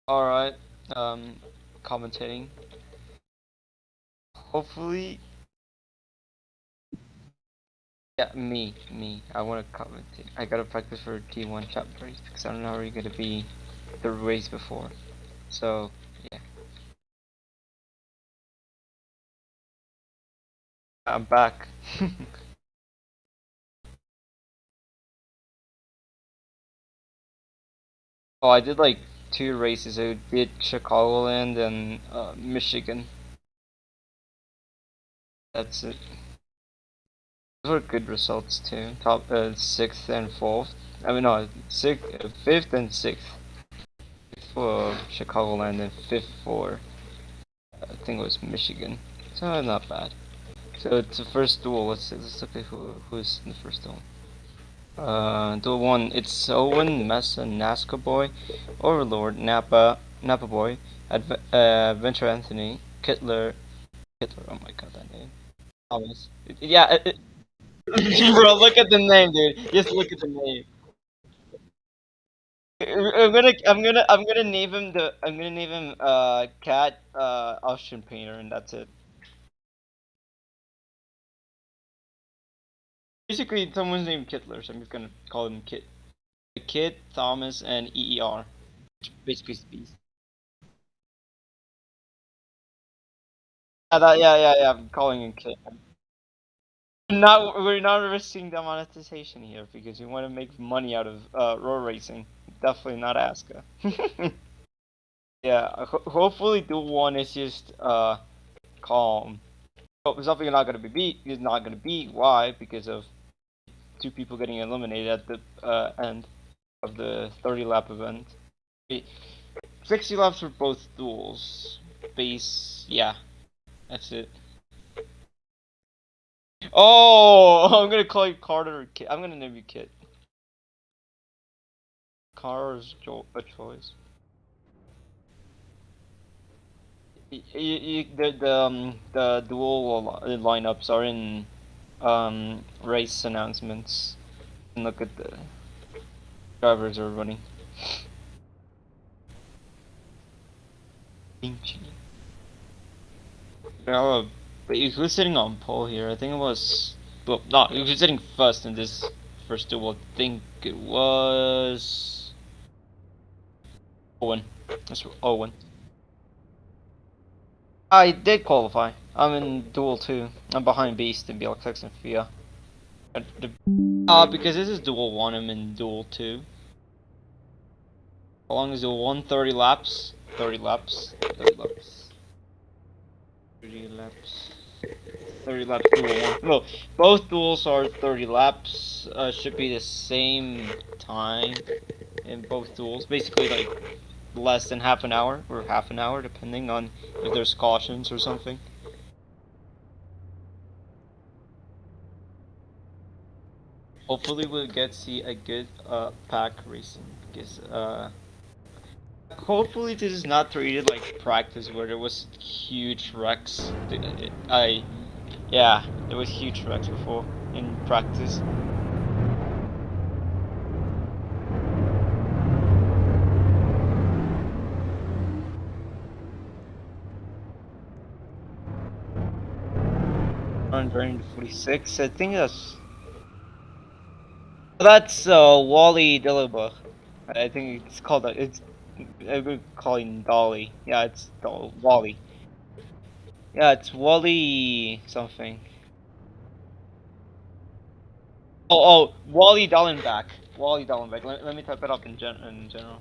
Alright, commentating. Hopefully, yeah, me. I want to commentate. I gotta practice for T1 chapter race because I don't know how you're gonna be the race before. So, yeah. I'm back. Oh, I did like two races. I did Chicagoland and Michigan. That's it. Those were good results too. Top sixth and fourth. I mean, no, sixth, fifth and sixth for Chicagoland and fifth for I think it was Michigan. So not bad. So it's the first duel. Let's look at who's in the first duel. Duel one. It's Owen, Mesa, Nazca Boy, Overlord, Napa Boy, Adventure Anthony, Kittler. Oh my god, that name. Thomas. Yeah. Bro, look at the name, dude. Just look at the name. I'm gonna name him Cat Ocean Painter, and that's it. Basically, someone's named Kittler, so I'm just gonna call him Kit. Kit, Thomas, and EER. Basically, Beast. Yeah. I'm calling him Kit. We're not risking the monetization here because we want to make money out of road racing. Definitely not Aska. Yeah, hopefully Duel 1 is just calm. But something not gonna be beat is not gonna beat. Why? Because of two people getting eliminated at the end of the 30 lap event. 60 laps for both duels. Base, yeah, that's it. Oh, I'm gonna call you Carter or Kit. I'm gonna name you Kit. Carter's a choice. The dual lineups are in race announcements. And look at the drivers are running. Yeah, but who's sitting on pole here? I think it was. Well, no, he was sitting first in this first duel. I think it was Owen. That's Owen. I did qualify. I'm in duel 2. I'm behind Beast and BLX and FIA. Because this is duel 1, I'm in duel 2. How long is duel 1? 30 laps? 30 laps. 30 laps. 30 laps. 30 laps duel 1. No, both duels are 30 laps. Should be the same time in both duels. Basically, like, less than half an hour, or half an hour, depending on if there's cautions or something. Hopefully we'll get to see a good pack racing because hopefully this is not treated like practice where there was huge wrecks. Yeah, there was huge wrecks before in practice. On during 46, I think that's Wally Dillabach. I think it's called it's I would call him Dolly. Yeah, it's Wally. Yeah, it's Wally something. Wally Dallenbach. Wally Dallenbach. Let me type it up in general.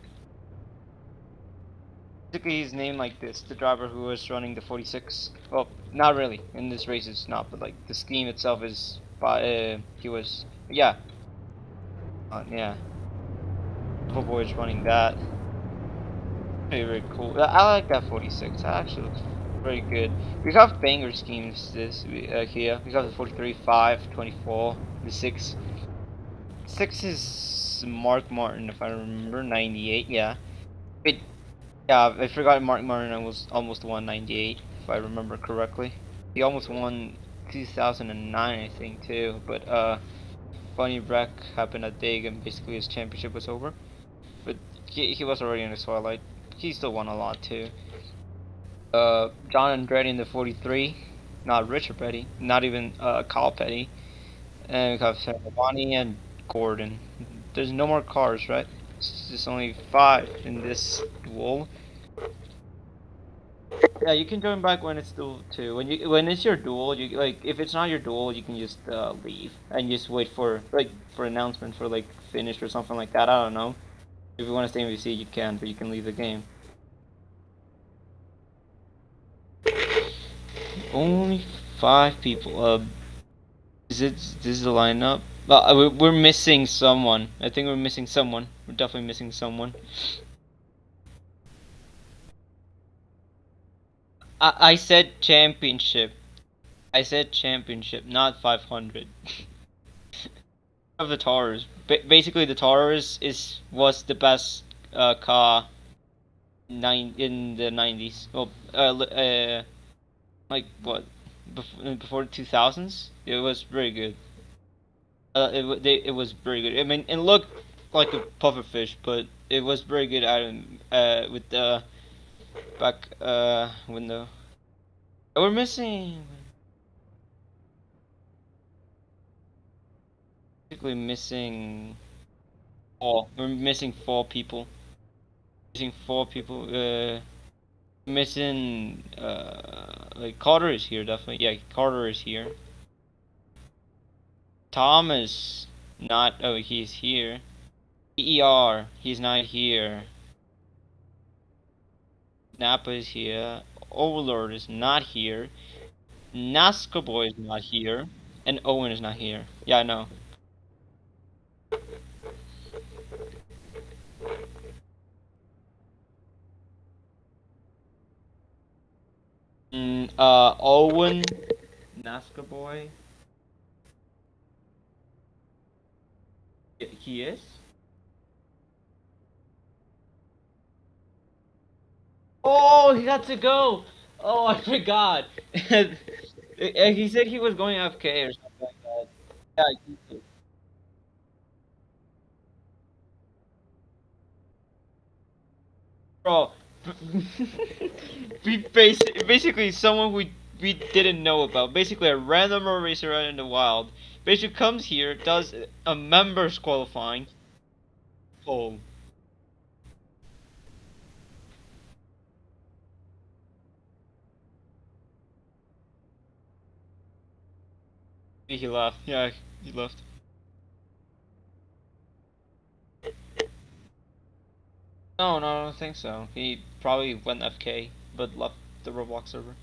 Basically, he's named like this. The driver who was running the 46. Well, not really. In this race, it's not. But like the scheme itself is by he was yeah yeah. Couple boys running that. Very cool. I like that 46. That actually looks very good. We have banger schemes this here. We got the 43, 5, 24, the 6. 6 is Mark Martin, if I remember, 98. Yeah. Wait, yeah, I forgot Mark Martin was almost won 98, if I remember correctly. He almost won 2009, I think, too. But funny wreck happened at Dig, and basically his championship was over. But he was already in the twilight. he still won a lot too. John Andretti in the 43, not Richard Petty, not even Kyle Petty, and we have Giovanni and Gordon. There's no more cars, right? It's just only 5 in this duel. Yeah, you can join back when it's duel too. When it's your duel, you like if it's not your duel, you can just leave and just wait for for announcement for like finish or something like that. I don't know. If you want to stay in VC, you can, but you can leave the game. Only 5 people. This is the lineup? We're missing someone. I think we're missing someone. We're definitely missing someone. I said championship. I said championship, not 500. Of the Taurus. Basically, the Taurus was the best car in the 90s. Well, like what before the 2000s? It was very good. It was very good. I mean, it looked like a pufferfish, but it was very good at with the back window. We're missing. Basically missing. We're missing 4 people. Missing 4 people. Missing. Like Carter is here definitely. Yeah, Carter is here. Thomas, not. Oh, he's here. ER, he's not here. Napa is here. Overlord is not here. Nazca Boy is not here. And Owen is not here. Yeah, I know. Owen, Nazca Boy. He is? Oh, he got to go! Oh, I forgot. He said he was going AFK or something like that. Yeah, bro. Basically someone we didn't know about. Basically a random racer out in the wild. Basically comes here, does a members qualifying. Oh, he left. Yeah, he left. No, I don't think so. He probably went FK, but left the Roblox server.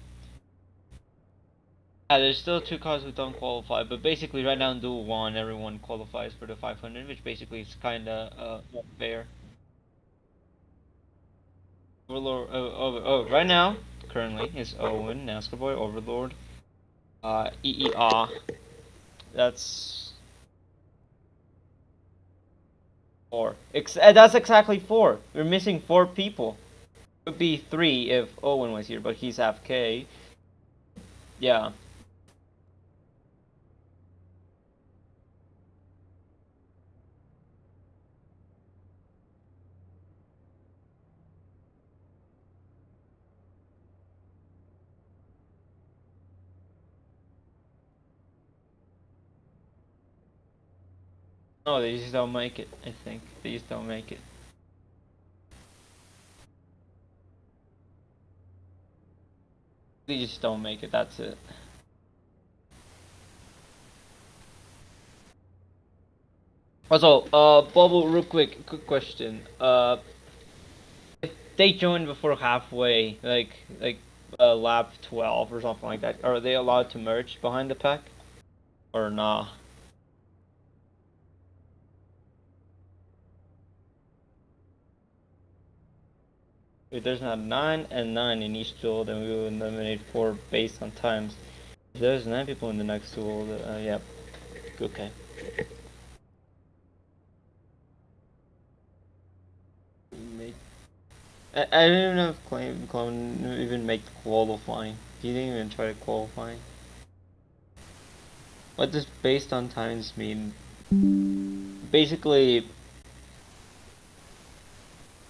Yeah, there's still 2 cars who don't qualify, but basically right now in Duel 1, everyone qualifies for the 500, which basically is kinda not fair. Overlord, right now, currently, is Owen, NASCAR Boy, Overlord, EER. That's 4. That's exactly 4. We're missing 4 people. It would be 3 if Owen was here, but he's AFK. Yeah. No, they just don't make it, I think. They just don't make it. They just don't make it, that's it. Also, Bubble, real quick question. If they join before halfway, lap 12 or something like that, are they allowed to merge behind the pack? Or nah? If there's not 9 and 9 in each duel, then we will eliminate 4 based on times. If there's 9 people in the next duel, yeah. Okay. I don't even know if Clone even make qualifying. He didn't even try to qualify. What does based on times mean? Basically,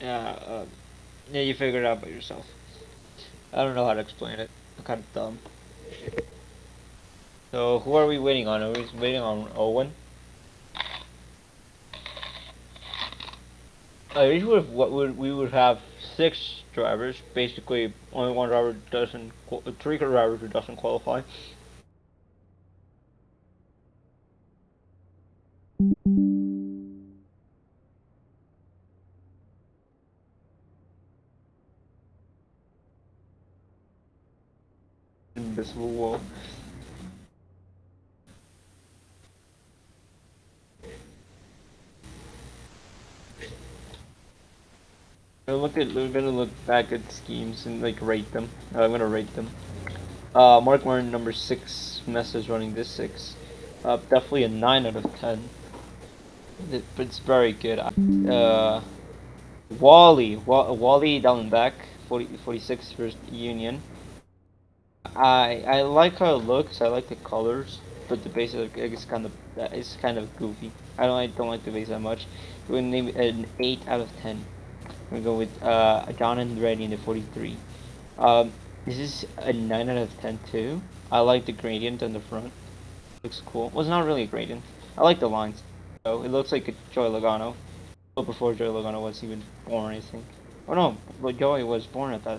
yeah, Yeah, you figure it out by yourself. I don't know how to explain it. I'm kind of dumb. So who are we waiting on? Are we waiting on Owen? I usually what would we would have 6 drivers. Basically, only one driver doesn't. 3 drivers who doesn't qualify. Invisible wall. We're gonna look back at schemes and like rate them. I'm gonna rate them. Mark Martin number 6. Messa's running this 6. Definitely a 9 out of 10. But it's very good. Wally down and back 46 for Union. I like how it looks. I like the colors, but the base is kind of goofy. I don't like the base that much. We're gonna name it an 8 out of 10. We're gonna go with John and Reddy in the 43. This is a 9 out of 10 too. I like the gradient on the front. Looks cool. Well, it's not really a gradient. I like the lines. So it looks like a Joey Logano. Well, before Joey Logano was even born, I think. Oh no, but Joey was born at that.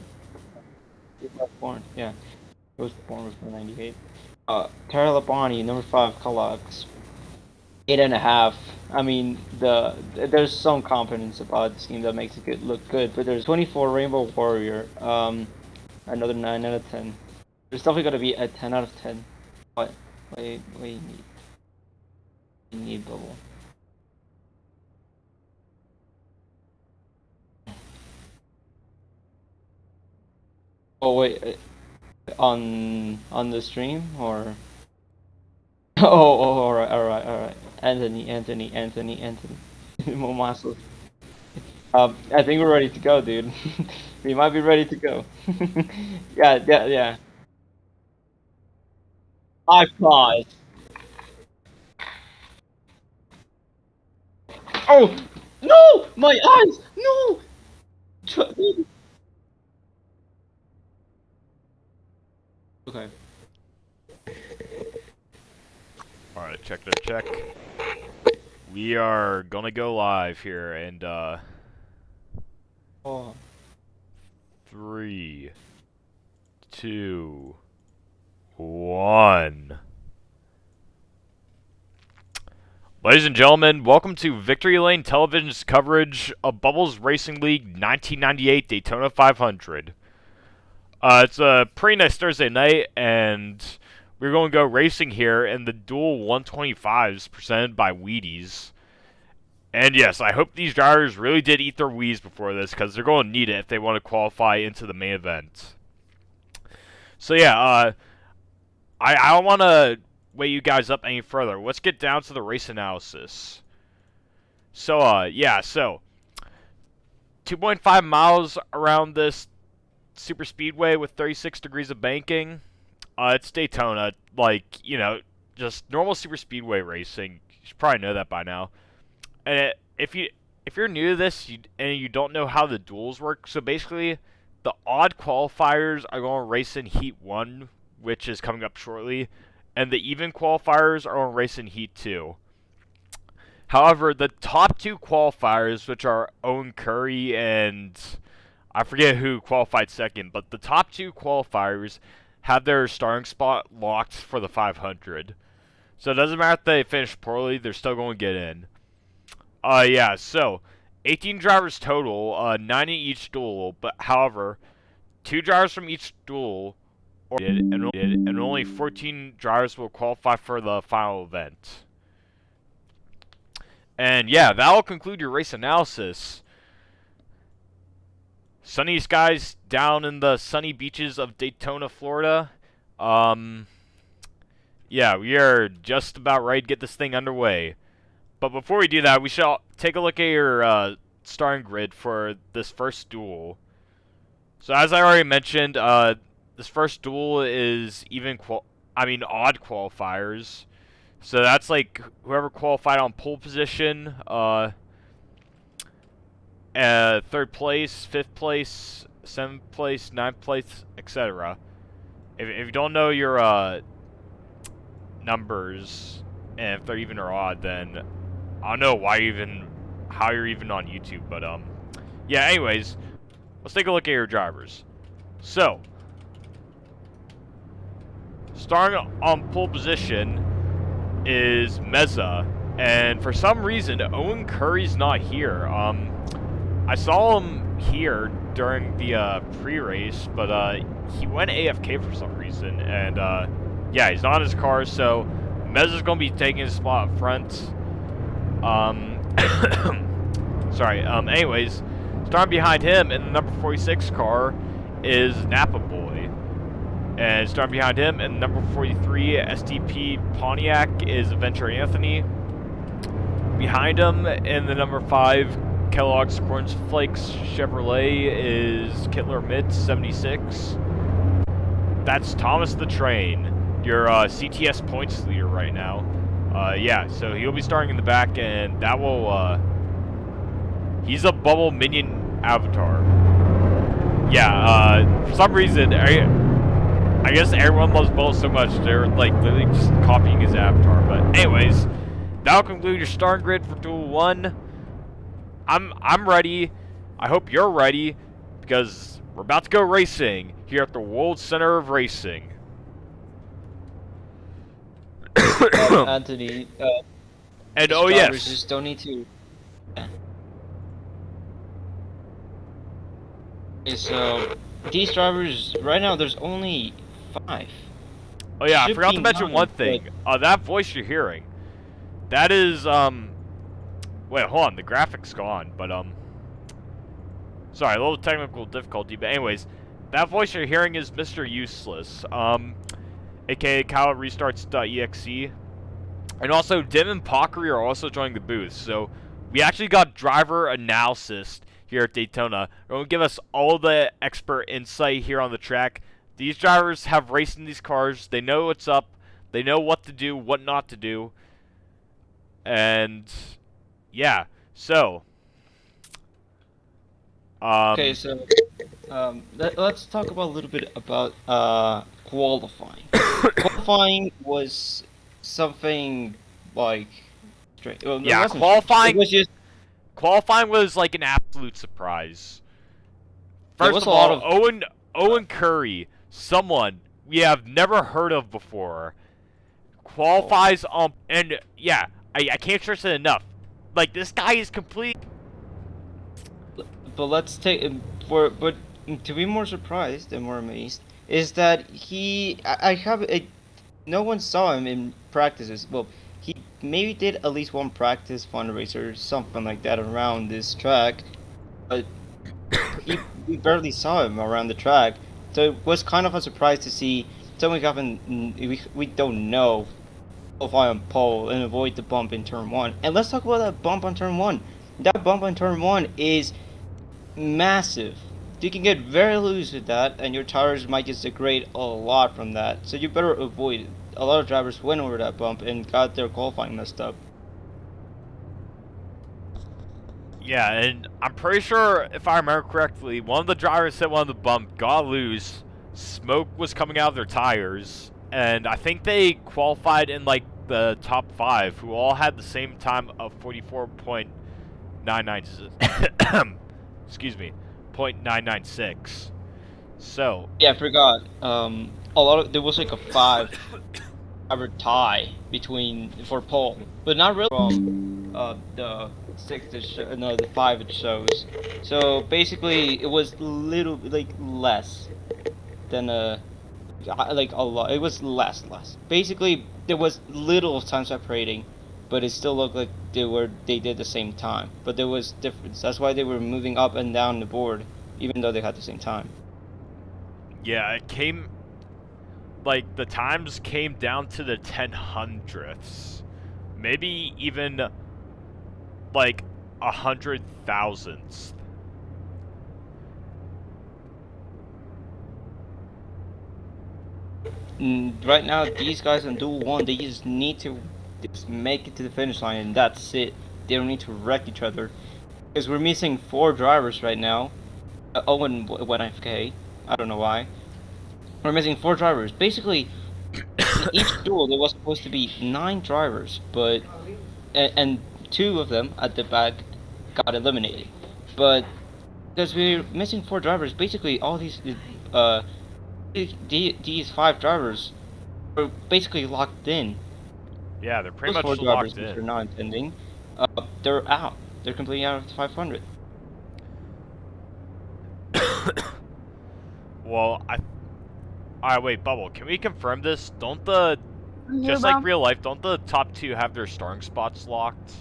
He was born. Yeah, he was born before '98. Carla Bonnie, number 5, Kellogg's. 8.5. I mean, there's some confidence about the scheme that makes it look good, but there's 24 Rainbow Warrior. Another 9 out of 10. There's definitely got to be a 10 out of 10. What? What you need? You need bubble. Oh wait, on the stream or? All right. Anthony. Momaso. I think we're ready to go, dude. We might be ready to go. Yeah. I pause. Oh no! My eyes! No! Okay. Alright, check. We are gonna go live here, and, Oh. 3, 2, 1. Ladies and gentlemen, welcome to Victory Lane Television's coverage of Bubbles Racing League 1998 Daytona 500. It's a pretty nice Thursday night, and we're going to go racing here in the Duel 125s presented by Wheaties. And yes, I hope these drivers really did eat their Wii's before this, because they're going to need it if they want to qualify into the main event. So yeah, I don't want to weigh you guys up any further. Let's get down to the race analysis. So, so 2.5 miles around this super speedway with 36 degrees of banking. It's Daytona, like, just normal super speedway racing. You should probably know that by now. And if you're new to this and you don't know how the duels work, so basically the odd qualifiers are going to race in Heat 1, which is coming up shortly, and the even qualifiers are going to race in Heat 2. However, the top 2 qualifiers, which are Owen Curry and I forget who qualified second, but the top 2 qualifiers have their starting spot locked for the 500. So it doesn't matter if they finish poorly, they're still going to get in. So 18 drivers total, 9 in each duel, but however, 2 drivers from each duel and only 14 drivers will qualify for the final event. And yeah, that'll conclude your race analysis. Sunny skies down in the sunny beaches of Daytona, Florida. Yeah, we are just about ready to get this thing underway. But before we do that, we shall take a look at your starting grid for this first duel. So as I already mentioned, this first duel is odd qualifiers. So that's like whoever qualified on pole position, third place, fifth place, seventh place, ninth place, etc. If you don't know your numbers, and if they're even or odd, then I don't know how you're even on YouTube. But yeah. Anyways, let's take a look at your drivers. So, starting on pole position is Meza, and for some reason Owen Curry's not here. I saw him here during the pre-race, but he went AFK for some reason, and yeah, he's not in his car, so Meza's gonna be taking his spot up front. Sorry. Anyways, starting behind him in the number 46 car is Napa Boy. And starting behind him in number 43 STP Pontiac is Adventure Anthony. Behind him in the number 5 Kellogg's Cornflakes Chevrolet is Kittler Mitt 76. That's Thomas the Train, your CTS points leader right now. Yeah, so he'll be starting in the back, and that will he's a bubble minion avatar. Yeah, for some reason I guess everyone loves Bubble so much, they're like literally just copying his avatar. But anyways, that'll conclude your starting grid for Duel 1. I'm ready. I hope you're ready, because we're about to go racing here at the World Center of Racing. Anthony, And oh yes, just don't need to. Okay, so these drivers right now, there's only 5. oh yeah, I Should forgot be to mention 9, one thing. That voice you're hearing, that is wait, hold on, the graphic's gone, but sorry, a little technical difficulty, but anyways, that voice you're hearing is Mr. Useless, aka Kyle Restarts.exe, and also Dim and Pockery are also joining the booth. So we actually got driver analysis here at Daytona. They're going to give us all the expert insight here on the track. These drivers have raced in these cars. They know what's up. They know what to do, what not to do. And yeah, so Okay, so let's talk about a little bit about qualifying. Qualifying was something like straight. Well, yeah, it qualifying was just qualifying was like an absolute surprise. there First was of a lot all, of Owen Curry, someone we have never heard of before, qualifies on, and yeah, I can't stress it enough. Like, this guy is complete. But let's take but to be more surprised and more amazed is that I have no one saw him in practices. Well, he maybe did at least one practice fundraiser, something like that, around this track, but we barely saw him around the track. So it was kind of a surprise to see someone we don't know qualify on pole and avoid the bump in turn 1. And let's talk about that bump on turn 1. That bump on turn 1 is massive. You can get very loose with that, and your tires might just degrade a lot from that. So you better avoid it. A lot of drivers went over that bump and got their qualifying messed up. Yeah, and I'm pretty sure, if I remember correctly, one of the drivers hit one of the bump, got loose, smoke was coming out of their tires, and I think they qualified in like the top 5, who all had the same time of 44.99. Excuse me, 0.996. So Yeah, I forgot. There was like a 5-hour tie for pole, but not really from the 6 the 5 it shows. So basically, it was little like less than like a lot. It was less. Basically, there was little time separating, but it still looked like they did the same time. But there was difference. That's why they were moving up and down the board, even though they had the same time. yeah, it came, like, the times came down to the 10/100ths, maybe even like 100,000ths. Right now, these guys on Duel 1, they just need to just make it to the finish line, and that's it. They don't need to wreck each other. Because we're missing 4 drivers right now. Owen went AFK. I don't know why. We're missing 4 drivers. Basically, in each duel there was supposed to be 9 drivers, but and 2 of them at the back got eliminated. But because we're missing 4 drivers, basically all uh these 5 drivers are basically locked in. Yeah, they're pretty Those 4 much drivers locked which are in. not attending, they're out. They're completely out of the 500. Well, Alright, wait, Bubble, can we confirm this? Don't the... I'm here, Just bro. like real life, don't the top 2 have their starting spots locked?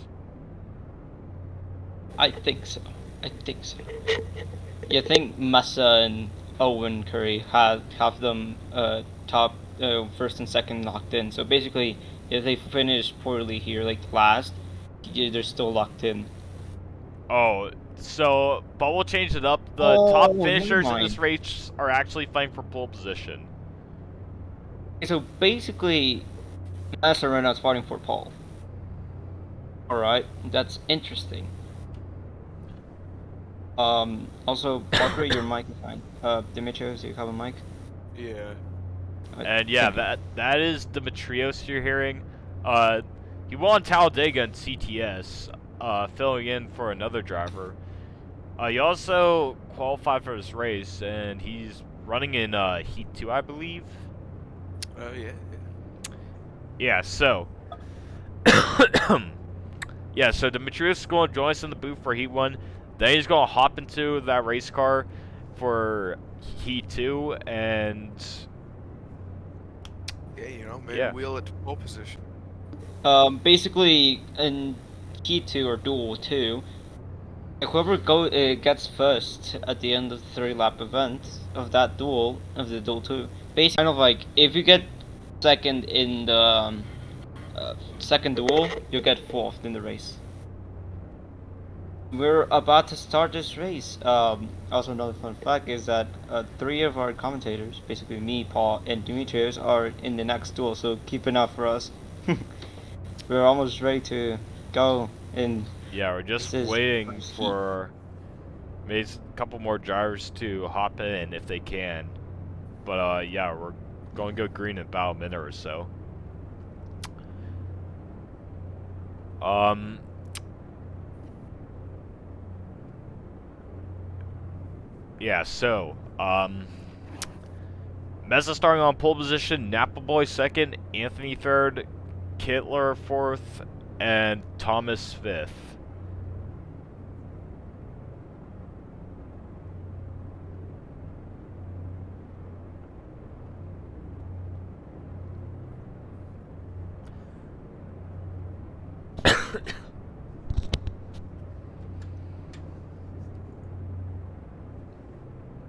I think so. I think so. Yeah, I think Massa and Owen Curry have them top first and second locked in. So basically, if they finish poorly here, like last, they're still locked in. Oh, so Bubble changed it up. The Oh, top never finishers in mind. this race are actually fighting for pole position. So basically, Massa right now is fighting for pole. Alright, that's interesting. Also, Parker, your mic is fine. Demetrios, do you have a mic? Yeah. And yeah, that is Demetrios you're hearing. He won Talladega in CTS, filling in for another driver. He also qualified for this race, and he's running in Heat 2, I believe. Oh, yeah. Yeah, so... yeah, so Demetrius is going to join us in the booth for Heat 1. Then he's going to hop into that race car for Heat 2, and... Yeah, you know, maybe Yeah. wheel it to pole position. Basically, in Key 2 or Duel 2, whoever gets first at the end of the 3-lap event of that duel, of the Duel 2, basically kind of like, if you get second in the second duel, you get 4th in the race. We're about to start this race. Also another fun fact is that 3 of our commentators, basically me, Paul, and Dimitrios, are in the next duel, so keep an eye for us. We're almost ready to go in. Yeah, we're just This is waiting Heat. for maybe a couple more drivers to hop in if they can. But yeah, we're going to go green in about a minute or so. Yeah, so, Meza starting on pole position, Napa Boy second, Anthony third, Kittler fourth, and Thomas fifth.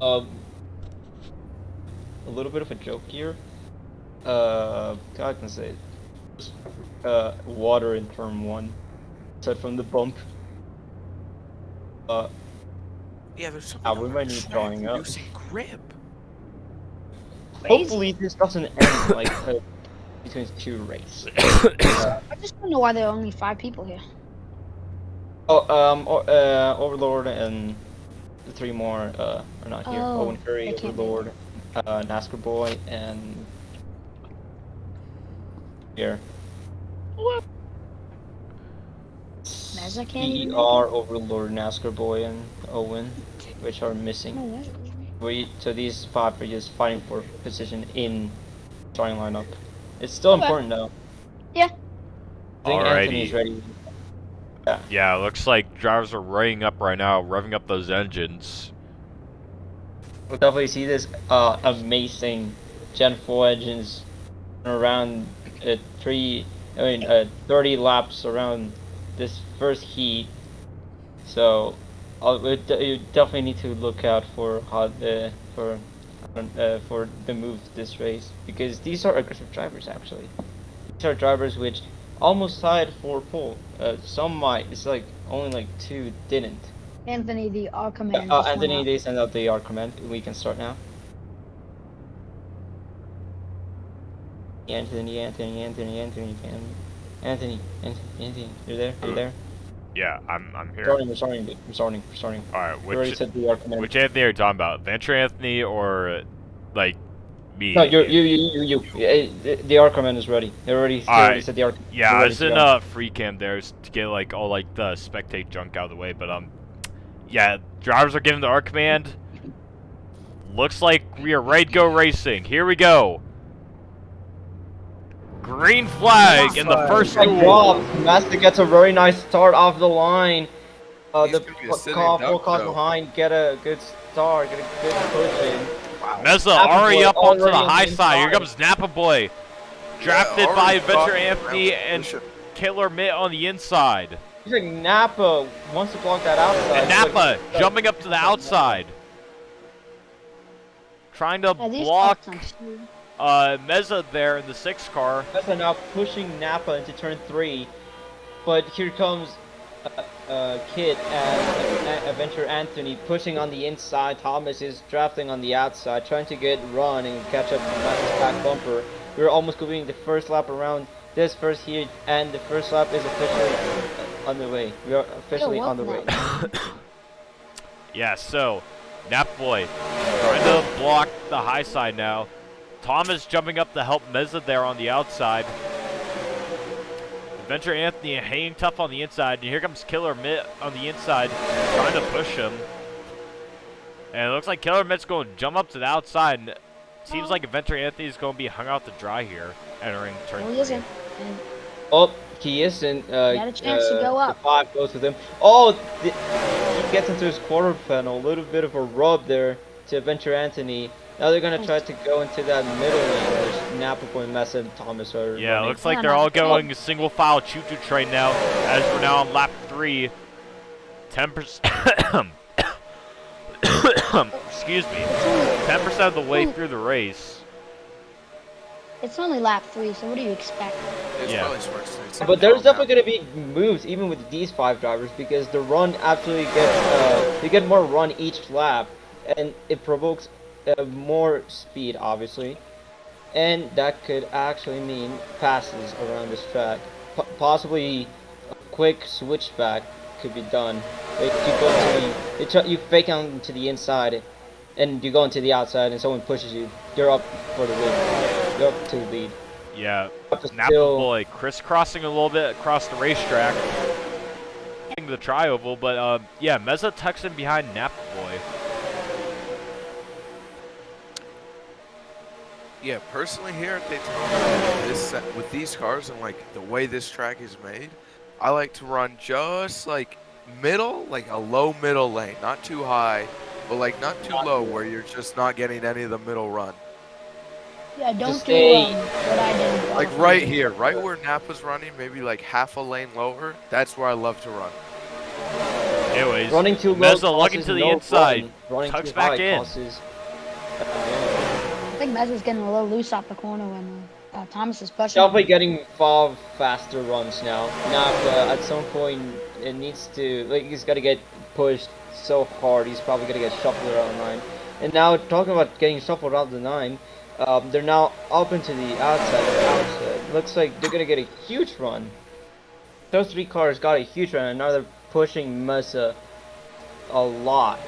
A little bit of a joke here. God can say water in turn 1, aside from the bump. Yeah, there's something we on might the need track drawing up. reducing grip. Hopefully this doesn't end like between 2 races. I just don't know why there are only 5 people here. Overlord and the 3 more are not here. Oh, Owen Curry, they can't be Overlord, NASCAR Boy, and here. What? Meza can't even make CR, Overlord, NASCAR Boy, and Owen, which are missing. No, that's- So these 5 are just fighting for position in starting lineup. It's still Okay. important though. Yeah. I think Alrighty. Anthony's ready. Yeah, looks like drivers are revving up right now, revving up those engines. We'll definitely see this amazing Gen 4 engines around 30 laps around this first heat. So you definitely need to look out for for the move this race, because these are aggressive drivers actually. These are drivers which almost tied for pole. Some might. It's like only like 2 didn't. Anthony, the R command. just went Anthony, out. they send out the R command. We can start now. Anthony, you're there, you're there. Yeah, I'm here. We're starting. All right, We already said the arc command. which Anthony are you talking about? Venture Anthony or like me? No, you. The arc command is ready. He already Alright. said the arc. Yeah, we're I ready was to in go. free cam there to get like all like the spectate junk out of the way, but yeah, drivers are getting the arc command. Looks like we are ready to go racing. Here we go. Green flag in the first Good duel. job. Master gets a very nice start off the line. He's The gonna be a sitting full duck, cars though. behind get a good start, get a good push in. Wow. Meza Napa already Boy up onto the already on the high side. Here inside. comes Napa Boy. Drafted Yeah, by already Adventure got Anthony ground and position. Killer Mitt on the inside. He's like Napa wants to block that outside. And Napa jumping up to the outside. Trying to Yeah, these block cars are huge. Meza there in the 6 car. Mesa now pushing Napa into turn 3, but here comes Kit and Adventure Anthony pushing on the inside. Thomas is drafting on the outside, trying to get run and catch up to Mesa's back bumper. We're almost completing the first lap around this first heat, and the first lap is officially on the way. We are officially on the way. Yeah, so Nap Boy trying to block the high side now. Thomas jumping up to help Meza there on the outside. Adventure Anthony hanging tough on the inside. And here comes Killer Mitt on the inside trying to push him. And it looks like Killer Mitt's going to jump up to the outside. And it seems like Adventure Anthony is going to be hung out to dry here entering turn No, 3. he isn't. And Oh, he isn't. had a chance to go up. The 5 goes with him. Oh, he gets into his quarter panel. A little bit of a rub there to Adventure Anthony. Now they're gonna try to go into that middle lane where Napa Boy, Mesa, and Thomas are. Yeah, running. looks like Yeah, they're no, all it's all- going single file choo-choo train now as we're now on lap 3. 10%. Excuse me. 10% of the way through the race. It's only lap 3, so what do you expect? It's Yeah. probably smart to say But there's something definitely gonna be moves even with these 5 drivers because the run absolutely gets you get more run each lap, and it provokes more speed obviously, and that could actually mean passes around this track. Possibly a quick switchback could be done. Like you go to you fake onto the inside, and you go into the outside, and someone pushes you. You're up for the lead. You're up to the lead. Yeah, Have to Napa still- Boy crisscrossing a little bit across the racetrack. Getting the tri-oval, but yeah, Meza tucks in behind Napa Boy. Yeah, personally here at Daytona, with these cars and like the way this track is made, I like to run just like middle, like a low middle lane, not too high, but like not too low where you're just not getting any of the middle run. Yeah, don't do stay- what I did. in Like Boston. right here, right where Napa's running, maybe like half a lane lower. That's where I love to run. Anyways, Running too low Meza looking causes to the no inside. fun. Running Tucks too back high in. causes, I think Mesa's getting a little loose off the corner when Thomas is pushing. definitely getting far faster runs now. Now, at some point, it needs to, like, he's got to get pushed so hard, he's probably going to get shuffled around the 9. And now, talking about getting shuffled around the 9, they're now up into the outside. Looks like they're going to get a huge run. Those 3 cars got a huge run, and now they're pushing Mesa a lot.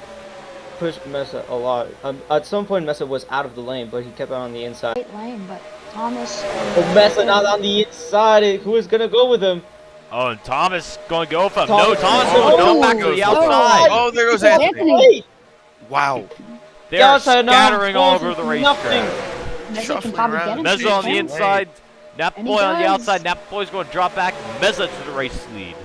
Pushed Mesa a lot. At some point, Mesa was out of the lane, but he kept on the inside. Great lane, but Thomas. Oh, Mesa now on the inside. Who is gonna go with him? Oh, and Thomas going to go for him. Thomas- No, Thomas Oh, going to jump back to goes the for outside. Oh, there goes Anthony. Anthony. Wait, Wow. They are outside now scattering all goes over the nothing. racetrack. Mesa can Shuffling probably around. get him. Meza on the Yeah. inside. Nap And he Boy on the does. outside. Nap Boy's going to drop back. Meza to the race lead.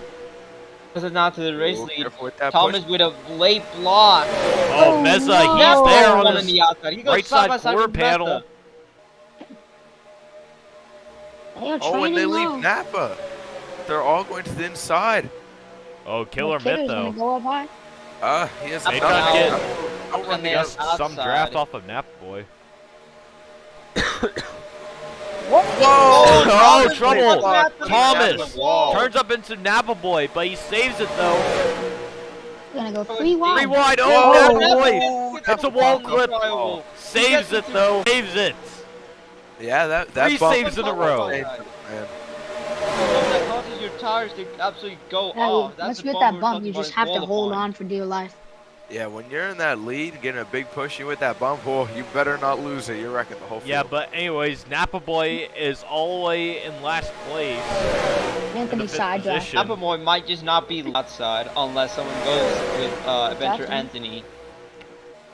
Mesa now to the race Ooh, lead. careful with that Thomas push. with a late block. Oh, Oh, Meza, no. he's Napa there one on on his the outside. He goes right side side by side quarter with Mesa. panel. They are Oh, and they training leave low. Napa. They're all going to the inside. Oh, Killer Kitter's Mitt, gonna though. go up high. He has They not- trying to get Don't run the Yes. outside. some draft off of Nap Boy. Whoa! Oh, Thomas trouble. with Napa Thomas Wall. turns up into Napa Boy, but he saves it, though. We're gonna go 3 wide. 3 wide. Whoa. Oh, Napa Napa Boy. Boy. That's a wall Napa clip. Boy. Saves it, though. Saves it. Yeah, that 3 bump saves in a row. Man. That causes your tires to absolutely go Yeah, off. That's once the you hit bump that we were bump, talking you about just in have to hold qualifying. on for dear life. Yeah, when you're in that lead, getting a big push, you hit that bump, oh, you better not lose it. You're wrecking the whole field. Yeah, but anyways, Napa Boy is all the way in last place. In Anthony the fifth side drive. position. Napa Boy might just not be outside unless someone goes with Adventure Exactly. Anthony.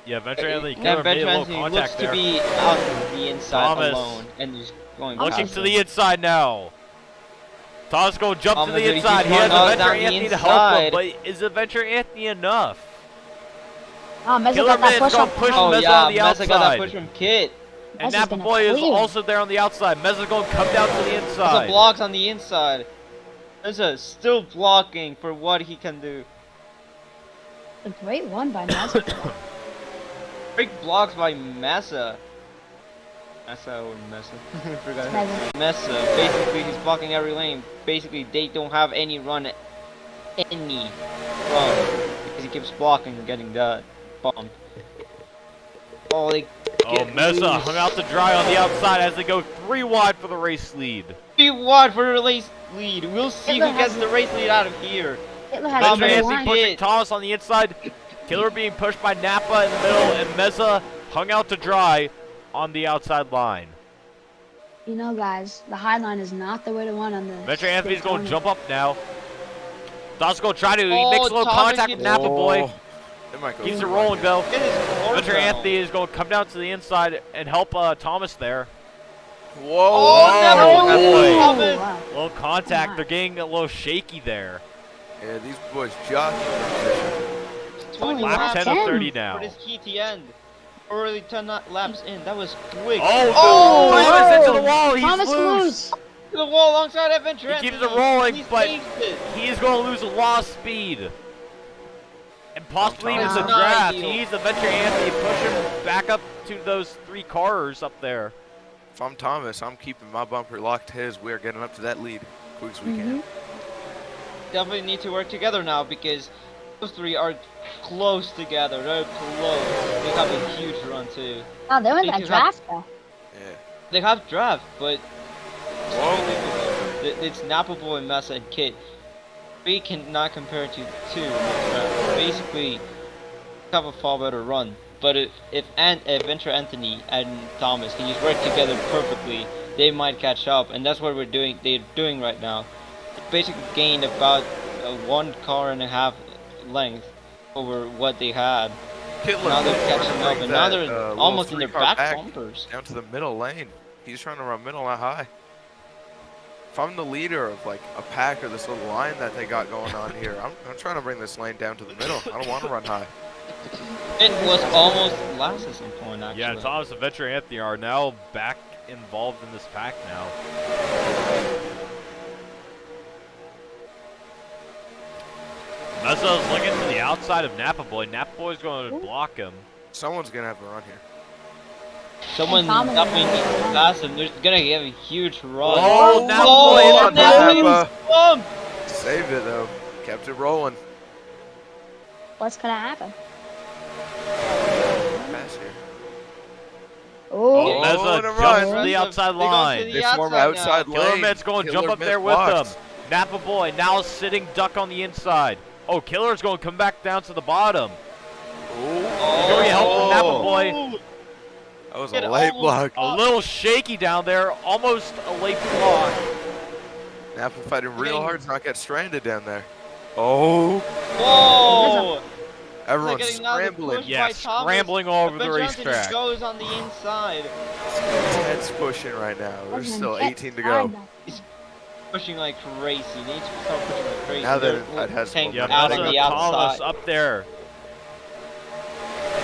Yeah, Venture Anthony And Killer made Adventure a little Anthony looks contact to there. be out of the inside Thomas. alone and just going Looking past to him. the inside now. Thomas going to jump to Thomas, the he keeps inside. He has going Adventure down the Anthony to help him, inside. but is Adventure Anthony enough? Oh, Meza Killer got that Man's push gonna up push Oh Meza yeah, on the Mesa got that outside. push from Kit. And Meza's Napa gonna Boy is clear. also there on the outside. Meza's going to come down to the Mesa inside. blocks on the inside. Mesa still blocking for what he can do. A great one by Meza. Great blocks by Mesa. Mesa or Mesa? I forgot. Mesa. Mesa. Basically, he's blocking every lane. Basically, they don't have any run. Because he keeps blocking and getting that bomb. Oh, they Oh, get Meza loose. hung out to dry on the outside as they go 3 wide for the race lead. 3 wide for the race lead. We'll see Hitler who gets has- the race lead out of here. Hitler has Thomas Venture a good Anthony line. pushing hit. Thomas on the inside. Killer being pushed by Napa in the middle, and Meza hung out to dry on the outside line. You know, guys, the high line is not the way to run on this. Venture Anthony's going to Daytona. jump up now. Thomas going to try to. He Oh, makes a little Thomas contact with gets- Napa Boy. Oh, it might go Keeps it through rolling right though. It is Venture northbound. Anthony is going to come down to the inside and help Thomas there. here. Whoa! Oh, never Oh, forget boy. Thomas. Wow. A little contact. They're getting a little shaky there. Yeah, these boys jockeying for position. 20 Oh, Lap lap 10 10. of 30 now. For this key to end. Already 10 laps in. That was quick. Oh, Thomas into the wall. He's Thomas loose. To the wall alongside Adventure He keeps Anthony. it rolling, He but saved it. he is going to lose a lot of speed. And possibly even the Thomas. draft. Ideal. He needs Adventure Anthony to push him back up to those 3 cars up there. If I'm Thomas, I'm keeping my bumper locked to his. We are getting up to that lead quick as we can. Definitely need to work together now because those 3 are close together. They're close. They have a huge run too. Oh, they went They that do draft though. Yeah. They have draft, but Whoa! it's Napa Boy, Mesa, and Kit. We cannot compare to 2 in the draft. Basically, have a far better run. But if Adventure Anthony and Thomas can just work together perfectly, they might catch up, and that's what they're doing right now. They basically gained about 1 car and a half length over what they had. Hitler Now they're trying to catching bring up, and that, now they're little almost in their 3-car back bumpers. down to the middle lane. He's trying to run middle, not high. If I'm the leader of like a pack or this little line that they got going on here, I'm trying to bring this lane down to the middle. I don't want to run high. It was almost last at some point, actually. Yeah, Thomas and Venture Anthony are now back involved in this pack now. Meza is looking to the outside of Napa Boy. Napa Boy's going to block him. Someone's gonna have a run here. Someone Thomas definitely is needs to gonna pass him. There's gonna have a huge run. Oh, Napa Oh, Boy and into now the he's bumped. Saved it though. Kept it rolling. What's gonna happen? Pass here. Oh, Oh, Meza and a jumps run. to the outside They go to line. the They form outside outside now. lane. Killer Man's going to jump up Killer there Man with blocks. them. Napa Boy now sitting duck on the inside. Oh, Killer's going to come back down to the bottom. Oh, Going to help from Napa Boy. that was Get a late almost- block. A little shaky down there. Almost a late block. Napa fighting real hard to not get stranded down there. Oh, Whoa! everyone's getting now the scrambling. push. Yeah, by Thomas. scrambling all over the Adventure Anthony racetrack. goes on the inside, Intense pushing right now. There's still 18 to go. pushing like crazy. He needs to start pushing like crazy. Now They're that has tank Yeah, out Meza on and the Thomas outside. up there.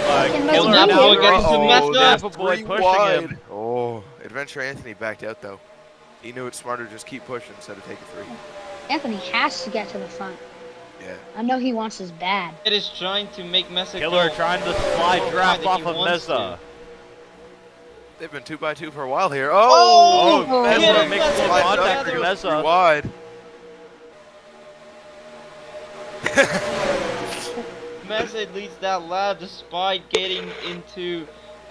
Can Meza Killer do now it? Gets to Oh, mess up. that's Napa Boy 3 pushing wide. him. Oh, Adventure Anthony backed out though. He knew it's smarter to just keep pushing instead of taking 3. Anthony has to get to the front. Yeah. I know he wants this bad. It is trying to make Mesa Killer go. trying to slide Oh, draft that off he of wants Meza. They've been 2x2 for a while here. Oh, Oh, Meza Killer makes a little Meza contact with together. 3 Meza. wide. Mesa leads that lap despite getting into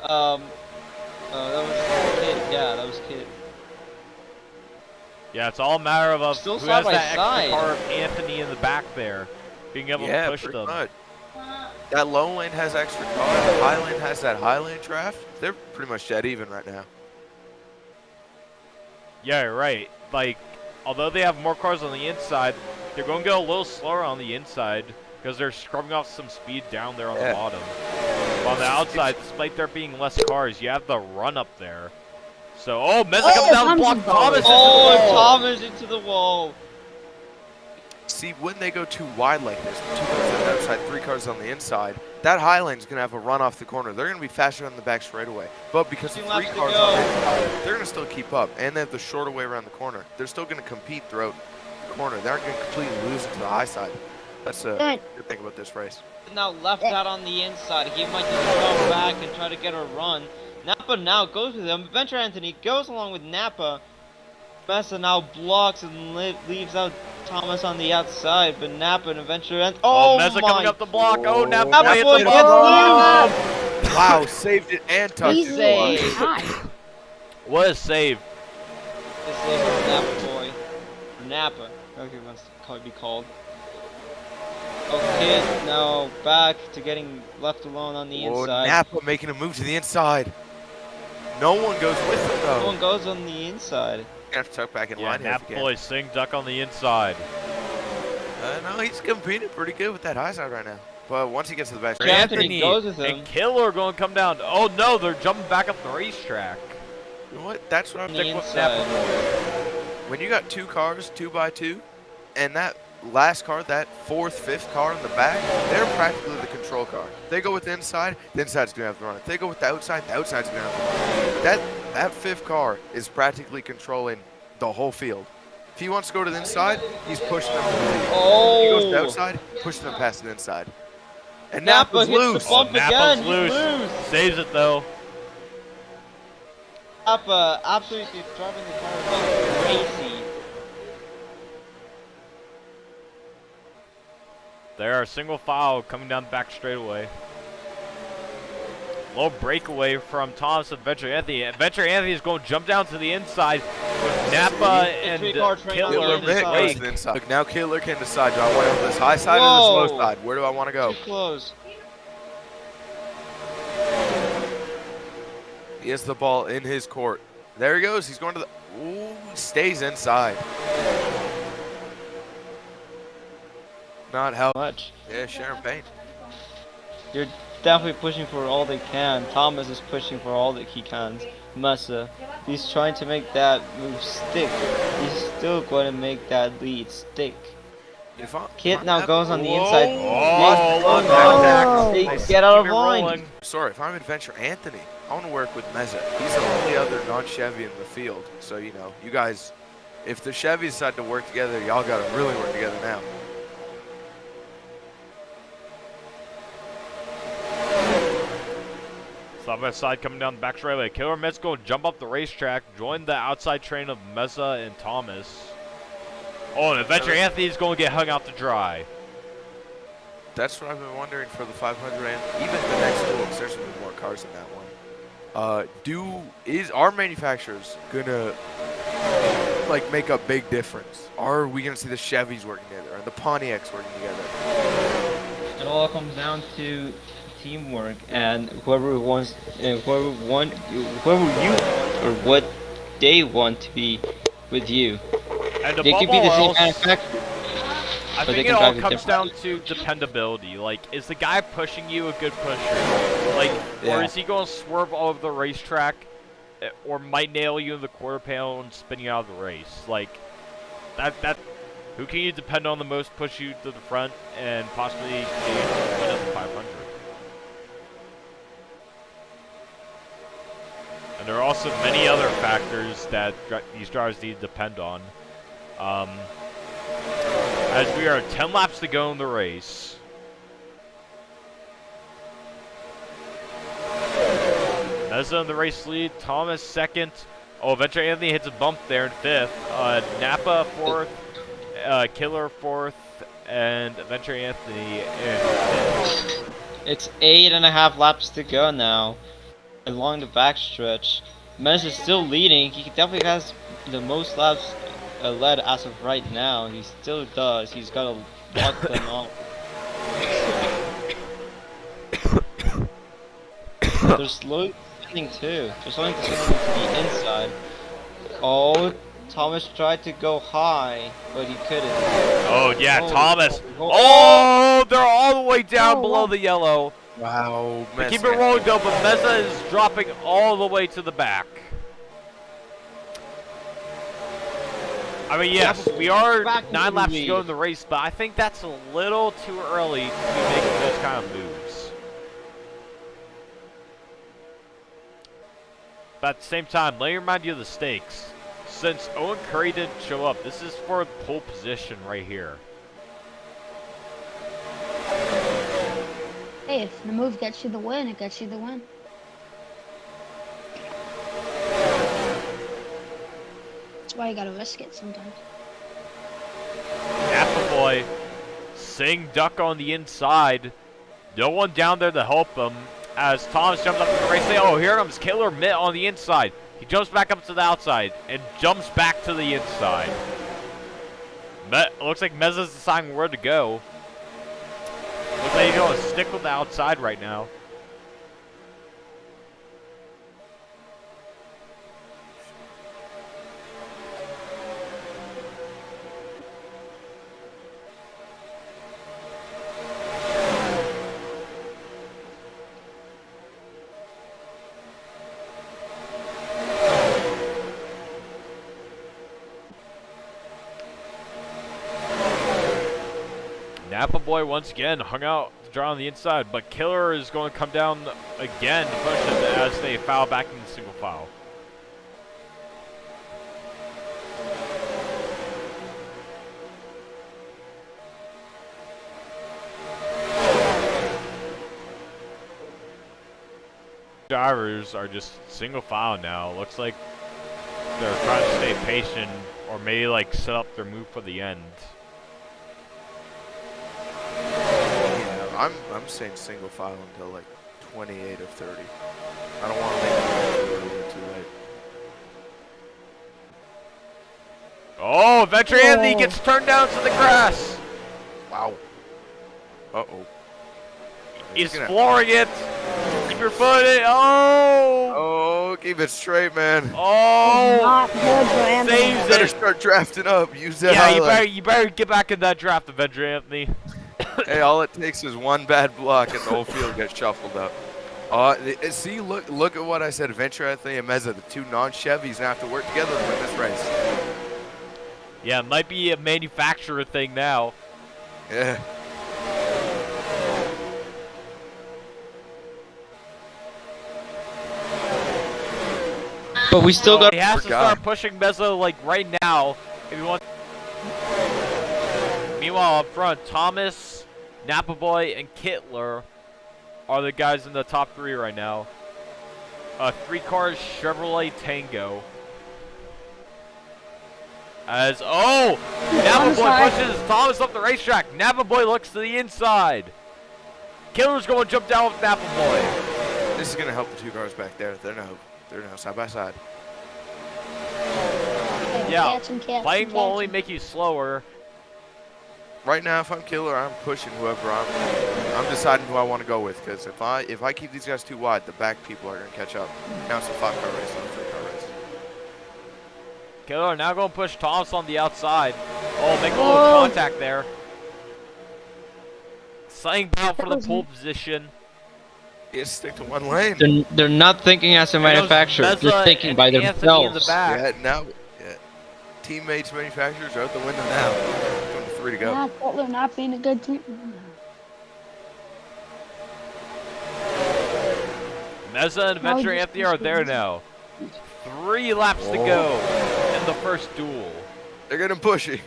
that was Kid. Yeah, that was Kid. Yeah, it's all a matter of Still who side has by that extra side. car of Anthony in the back there, being able to push pretty them. much. That low lane has extra car. The high lane has that high lane draft. They're pretty much dead even right now. Yeah, you're right. Like, although they have more cars on the inside, they're going to go a little slower on the inside because they're scrubbing off some speed down there on the bottom. But on the outside, despite there being less cars, you have the run up there. So, oh, Meza coming down the block. Thomas into the wall. Thomas into the wall. See, when they go too wide like this, 2 cars on the outside, 3 cars on the inside, that high lane's going to have a run off the corner. They're going to be faster on the back straightaway. But because of 3 cars on the inside, they're going to still keep up. And they have the shorter way around the corner. They're still going to compete throughout the corner. They aren't going to completely lose to the high side. That's a good thing about this race. Now left out on the inside. He might just go back and try to get a run. Napa now goes with him. Adventure Anthony goes along with Napa. Mesa now blocks and leaves out Thomas on the outside, but Napa and Adventure Anthony. Oh, Meza coming up the block. Oh, Napa Napa hits boy the gets block. loose. Wow, saved it and touched Easy. it. Hi. What a save. This is Napa boy. Napa. Okay, wants to be called. Okay, now back to getting left alone on the Oh, inside. Napa making a move to the inside. No one goes with him, though. No one goes on the inside. Have to tuck back in Yeah, line here if Napa you can. boy sing duck on the inside. No, he's competing pretty good with that high side right now. But once he gets to the back, Anthony goes with him. and Killer going to come down. Oh no, they're jumping back up the racetrack. you know what? That's what I'm On the thinking with inside. Napa. When you got 2 cars, 2x2, and that last car, that 4th, 5th car in the back, they're practically the control car. If they go with the inside's going to have to run. If they go with the outside's going to have to run. That 5th car is practically controlling the whole field. If he wants to go to the inside, he's pushing them to the lead. Oh! If he goes to the outside, pushing them past the inside. And Napa Napa's hits the loose. bump again. Napa's He's loose. loose. Saves it though. Napa absolutely driving the car like crazy. There are single file coming down the back straightaway. Low breakaway from Thomas and Adventure Anthony. Adventure Anthony is going to jump down to the inside with Napa and three-car train on the Killer Killer in his Mick goes wake. to the inside. Look, now Killer can decide, do I want to go this high side or this low Whoa. side? Where do I want to go? Too close. He has the ball in his court. There he goes. He's going to the... Ooh, he stays inside. Not help. Much. Yeah, sharing pain. You're definitely pushing for all they can. Thomas is pushing for all that he can. Mesa, he's trying to make that move stick. He's still going to make that lead stick. Kit now goes on the inside. Oh, Oh, look no. at They that. get out of Keep it line. rolling. Sorry, if I'm Adventure Anthony, I want to work with Meza. He's the only other non-Chevy in the field. So, you know, you guys, if the Chevys decide to work together, y'all got to really work together now. Side by side coming down the back straightaway. Killer Mick's going to jump up the racetrack, join the outside train of Mesa and Thomas. Oh, and Adventure Anthony's going to get hung out to dry. That's what I've been wondering for the 500 and even the next duel, because there's going to be more cars in that one. Is our manufacturers gonna like make a big difference? Are we gonna see the Chevys working together and the Pontiacs working together? It all comes down to teamwork and whoever you want, or what they want to be with you. And They could be the same above all else, manufacturer. I but they think can it all drive it comes down differently. to dependability. Like, is the guy pushing you a good pusher? Like, or Yeah. is he going to swerve all over the racetrack, or might nail you in the quarter panel and spin you out of the race? Like, who can you depend on the most, push you to the front, and possibly get you to win at the 500? And there are also many other factors that these drivers need to depend on. As we are 10 laps to go in the race. Meza in the race lead, Thomas second. Oh, Adventure Anthony hits a bump there in fifth. Napa fourth, Killer fourth, and Adventure Anthony in fifth. It's 8.5 laps to go now. Along the backstretch. Mez is still leading. He definitely has the most laps a lead as of right now. He still does. He's got to lock them off. They're slowly descending too. They're slowly descending to the inside. Oh, Thomas tried to go high, but he couldn't. Oh, yeah, Oh, Thomas. oh, Oh, they're all the way down Oh, below wow. the yellow. Wow, They keep it rolling though, but Meza is dropping all the way to the back. I mean, yes, we are Back 9 into laps the to go in lead. the race, but I think that's a little too early to be making those kind of moves. But at the same time, let me remind you of the stakes. Since Owen Curry didn't show up, this is for pole position right here. Hey, if the move gets you the win, it gets you the win. That's why you gotta risk it sometimes. Appleboy, Sing duck on the inside. No one down there to help him as Thomas jumps up to the race. Oh, here comes Killer Mitt on the inside. He jumps back up to the outside and jumps back to the inside. Looks like Meza's deciding where to go. Looks like he's going to stick with the outside right now. Napa Boy once again hung out to draw on the inside, but Killer is going to come down again to push him as they foul back into single file. Drivers are just single file now. Looks like they're trying to stay patient or maybe like set up their move for the end. Yeah, I'm saying single file until like 28 or 30. I don't want to make it too early or too late. Oh, Venture Anthony gets turned down to the grass. Wow. Uh-oh. He's flooring it. Keep your foot in. Oh. Oh, keep it straight, man. Oh. Not good for Anthony. Saves Better it. start drafting up. Use that Yeah, highlight. you better get back in that draft, Avenger Anthony. Hey, all it takes is one bad block and the whole field gets shuffled up. See, look at what I said. Venture Anthony and Meza, the two non-Chevys, now have to work together to win this race. Yeah, it might be a manufacturer thing now. Yeah. But we still got. He has to Forgot. start pushing Meza like right now if he wants. Meanwhile, up front, Thomas, Napa Boy, and Kittler are the guys in the top 3 right now. 3 cars Chevrolet Tango. As Napa Boy pushes Thomas up the racetrack. Napa Boy looks to the inside. Killer's going to jump down with Napa Boy. This is going to help the two cars back there. They're now side by side. Yeah, Catch him, catch playing him, will catch only him. make you slower. Right now, if I'm Killer, I'm pushing whoever I'm deciding who I want to go with, because if I keep these guys too wide, the back people are going to catch up. Now it's a 5-car race, not a 3-car race. Killer now going to push Thomas on the outside. Oh, make a little contact there. Signing out for the pole position. You just stick to one lane. They're not thinking as a manufacturer. They're thinking by Anthony in the themselves. back. Yeah, teammates, manufacturers are out the window now. 23 to go. Yeah, Butler not being a good team. Meza and Venture Anthony are there now. 3 laps to go in the first duel. They're getting pushy.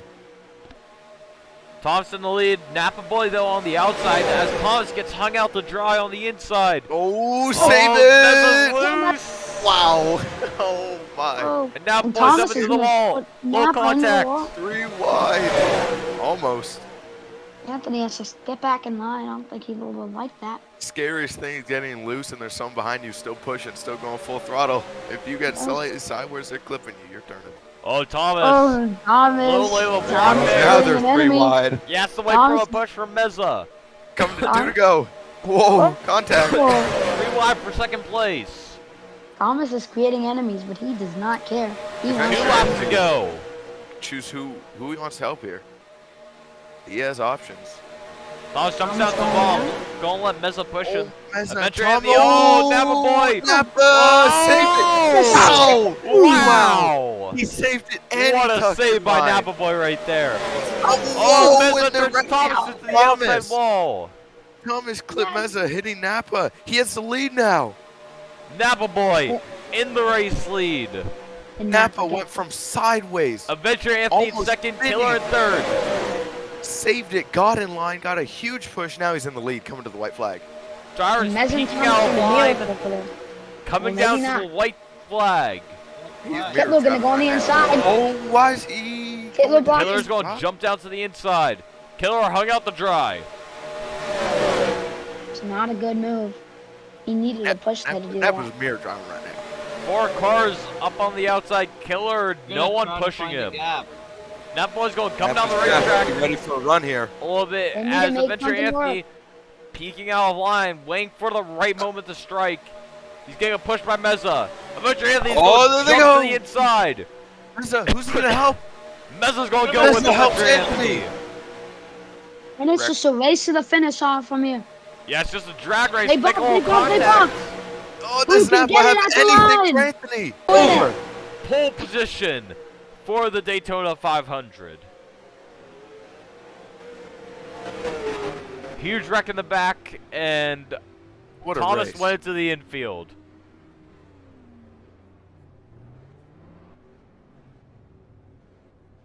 Thomas in the lead. Napa Boy, though, on the outside as Thomas gets hung out to dry on the inside. Oh, save it! Meza's loose. Wow. Oh, my. Oh, And Napa and Boy's Thomas up is into the gonna wall. put Low Napa into the contact. wall. 3 wide. Almost. Anthony has to get back in line. I don't think he will like that. Scariest thing is getting loose and there's someone behind you still pushing, still going full throttle. If you get slightly sideways, they're clipping you. You're turning. Oh, Thomas. Oh, Thomas. Little Layla block Thomas there. Now creating there's an 3 enemy. wide. He has to wait for Thomas- a push from Meza. Coming to 2 to go. Whoa, contact. Whoa. 3 wide for second place. Thomas is creating enemies, but he does not care. He Two 2 wants laps to go. Choose who he wants to help here. He has options. Thomas jumps out the ball. Gonna let Meza push him. Meza, Adventure Tom- Anthony. Oh, Napa boy. Napa saved it. Wow. He saved it and What he a tucked save it by line. Napa boy right there. Oh, Oh, whoa, Meza in the turns right- Thomas into the Thomas. outside wall. Thomas clipped Meza hitting Napa. He has the lead now. Napa boy in the race lead. and Napa not went from sideways, Adventure Anthony in Almost second, finished. Killer in third. saved it, got in line, got a huge push. Now he's in the lead, coming to the white flag. Drivers Imagine peeking Thomas out in the line, mirror for the coming Well, down maybe to not. the white flag. Kitler gonna go on the inside. Oh, why is he? Hitler blocked Killer's his going to block. jump down to the inside. Killer hung out the dry. It's not a good move. He needed a push there to do That that. was mirror driving right now. 4 cars up on the outside. Killer, no one Trying to pushing find the him. gap. That boy's going to come down the Napa's got to racetrack be ready for a run here. a little bit They need to as make Adventure something Anthony work. peeking out of line, waiting for the right moment to strike. He's getting a push by Meza. Adventure Anthony's Oh, going to there they jump go. to the inside. Who's gonna help? Meza's going to go Meza with helps Adventure Anthony. Anthony. And it's just a race to the finish off from here. Yeah, it's just a drag race. They Make bumped, a little they bumped, they contact. bumped. Oh, Who does can Napa get it have at the anything line? for Anthony? Win it. Over. Pole position for the Daytona 500. Huge wreck in the back, and What a Thomas race. went into the infield.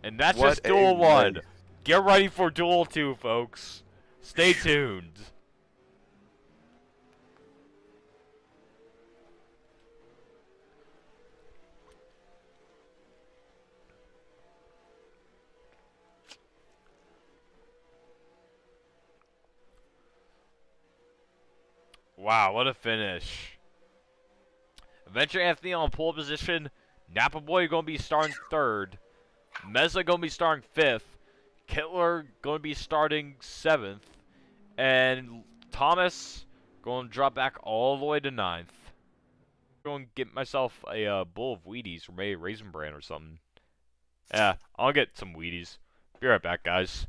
And that's What just a Duel 1. race. Get ready for Duel 2, folks. Stay tuned. Wow, what a finish. Adventure Anthony on pole position. Napa Boy going to be starting third. Meza going to be starting fifth. Kittler going to be starting seventh. And Thomas going to drop back all the way to ninth. Going to get myself a bowl of Wheaties from a Raisin Bran or something. Yeah, I'll get some Wheaties. Be right back, guys.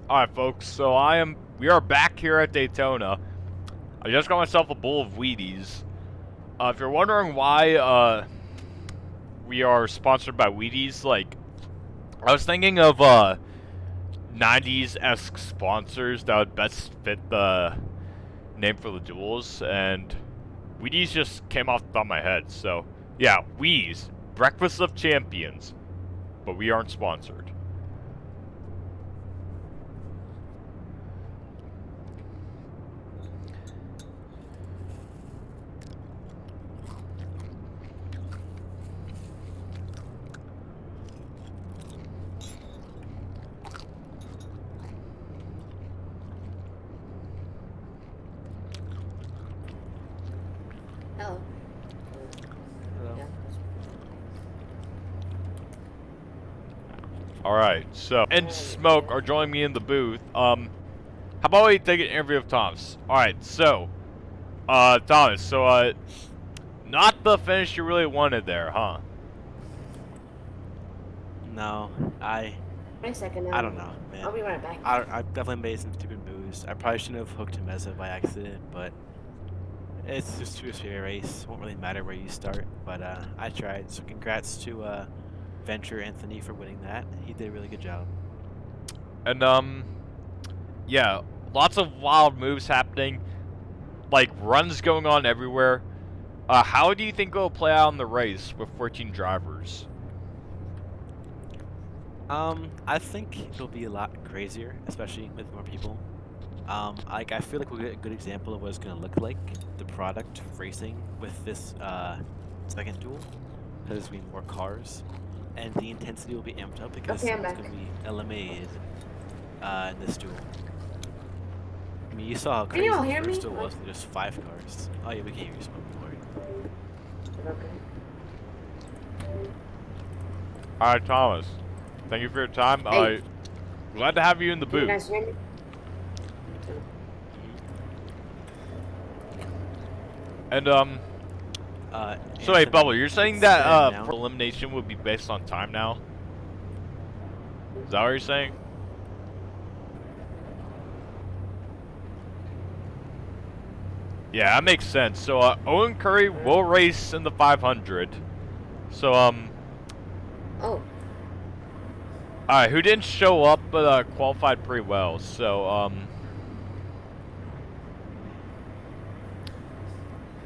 Alright folks, so we are back here at Daytona. I just got myself a bowl of Wheaties. If you're wondering why we are sponsored by Wheaties, like, I was thinking of 90s-esque sponsors that would best fit the name for the Duels, and Wheaties just came off the top of my head. So yeah, Wheaties, breakfast of champions, but we aren't sponsored. Hello. Yeah. Alright, so, and Smoke are joining me in the booth. How about we take an interview of Thomas? Alright, so, Thomas, so, not the finish you really wanted there, huh? No, Wait a second. I don't know, man. I'll be right back. I definitely made some stupid moves. I probably shouldn't have hooked Meza by accident, but it's just too a race. Won't really matter where you start, but I tried. So congrats to Venture Anthony for winning that. He did a really good job. And, yeah, lots of wild moves happening, like runs going on everywhere. How do you think it'll play out in the race with 14 drivers? I think it'll be a lot crazier, especially with more people. Like I feel like we'll get a good example of what it's gonna look like, the product racing with this second duel, because there's gonna be more cars, and the intensity will be amped up because Okay, I'm someone's back. gonna be eliminated in this duel. I mean, you saw how Can crazy you all the hear first me? duel was with just 5 cars. Oh yeah, we can hear you, Smoke. Don't worry. Okay. Alright, Thomas, thank you for your time. Hey. Glad to have you in the Can you booth. guys hear me? And, so hey, Anthony, Bubble, you're saying it's that, sad now. for elimination would be based on time now? Is that what you're saying? Yeah, that makes sense. So, Owen Curry will race in the 500. So, Oh. alright, who didn't show up but, qualified pretty well. So,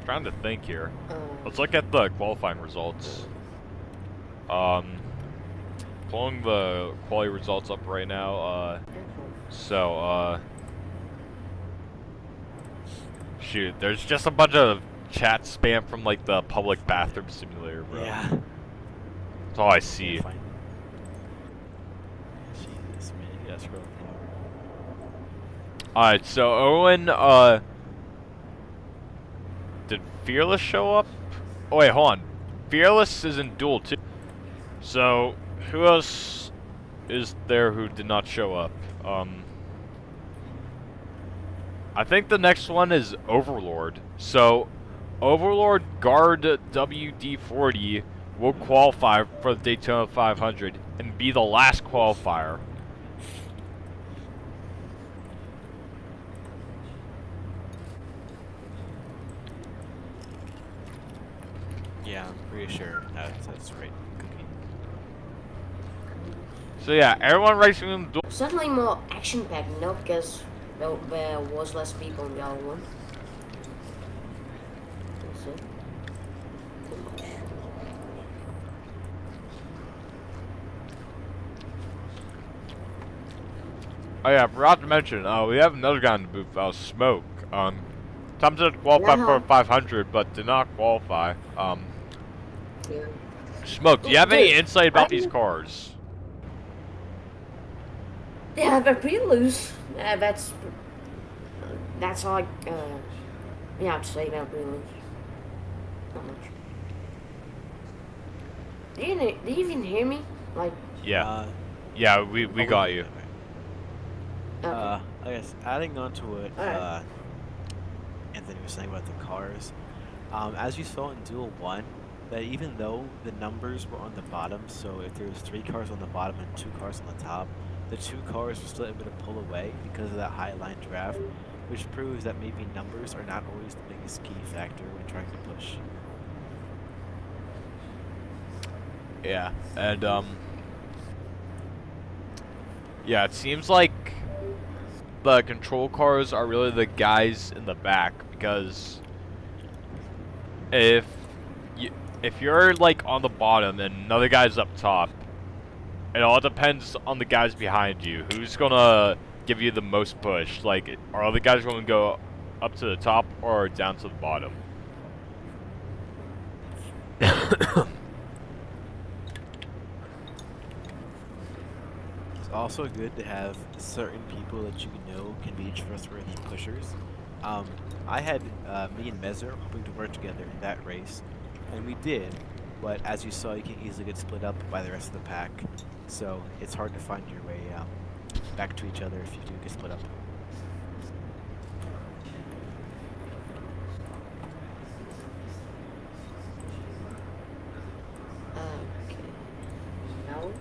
trying to think here. Let's look at the qualifying results. Pulling the quality results up right now. So, shoot, there's just a bunch of chat spam from like the public bathroom simulator, bro. Yeah. That's all I see. Fine. Jesus, man, you gotta scroll down. Alright, so Owen, did Fearless show up? Oh wait, hold on. Fearless is in Duel 2. So, who else is there who did not show up? I think the next one is Overlord. So, Overlord Guard WD-40 will qualify for the Daytona 500 and be the last qualifier. Yeah, I'm pretty sure that's right. Cookie. So yeah, everyone racing in the Duel. Certainly more action-packed, you know, because there was less people in the other one. Let's see. Oh yeah, I forgot to mention, we have another guy in the booth, Smoke. Tom said qualified for 500, but did not qualify. Yeah. Smoke, do you have any Dude, insight about I- these cars? Yeah, they're pretty loose. That's all. Yeah, I'd say they're pretty loose. Not much. Do you even hear me? Like, Yeah, yeah, we got you. okay. I guess adding on to what Alright. Anthony was saying about the cars, as you saw in Duel 1, that even though the numbers were on the bottom, so if there was 3 cars on the bottom and 2 cars on the top, the 2 cars were still able to pull away because of that high line draft. which proves that maybe numbers are not always the biggest key factor when trying to push. Yeah, and yeah, it seems like the control cars are really the guys in the back, because if you're like on the bottom and another guy's up top, it all depends on the guys behind you. Who's gonna give you the most push? Like, are other guys gonna go up to the top or down to the bottom? It's also good to have certain people that you know can be trustworthy pushers. I had me and Mezer hoping to work together in that race, and we did. But as you saw, you can easily get split up by the rest of the pack, so it's hard to find your way back to each other if you do get split up. Okay. No.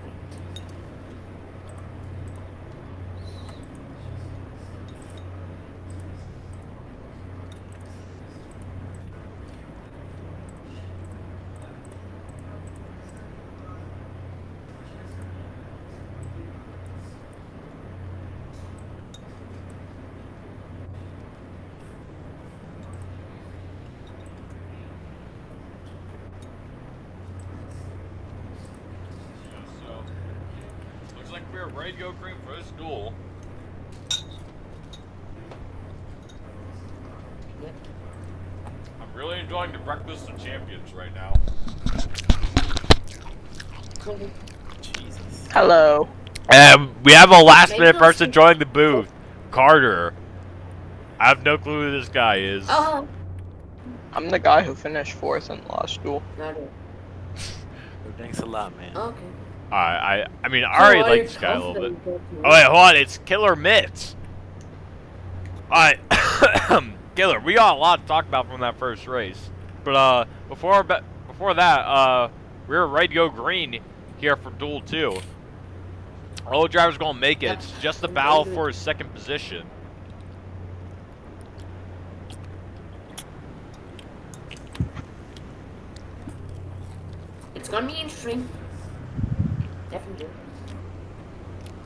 So, looks like we're ready to go green for this duel. Yep. I'm really enjoying the Breakfast of Champions right now. Jesus. Hello. We have a last Maybe minute they'll person speak- joining the booth. Carter. I have no clue who this guy is. Oh, I'm the guy who finished 4th in the last duel. not it. Oh, thanks a lot, man. Okay. I mean, I already like this guy a little bit. Oh wait, hold on, it's Killer Mitts. Alright, Killer, we got a lot to talk about from that first race. But before that, we were ready to go green here for Duel 2. All the drivers gonna make it. It's just a battle for his second position. It's gonna be interesting. Definitely.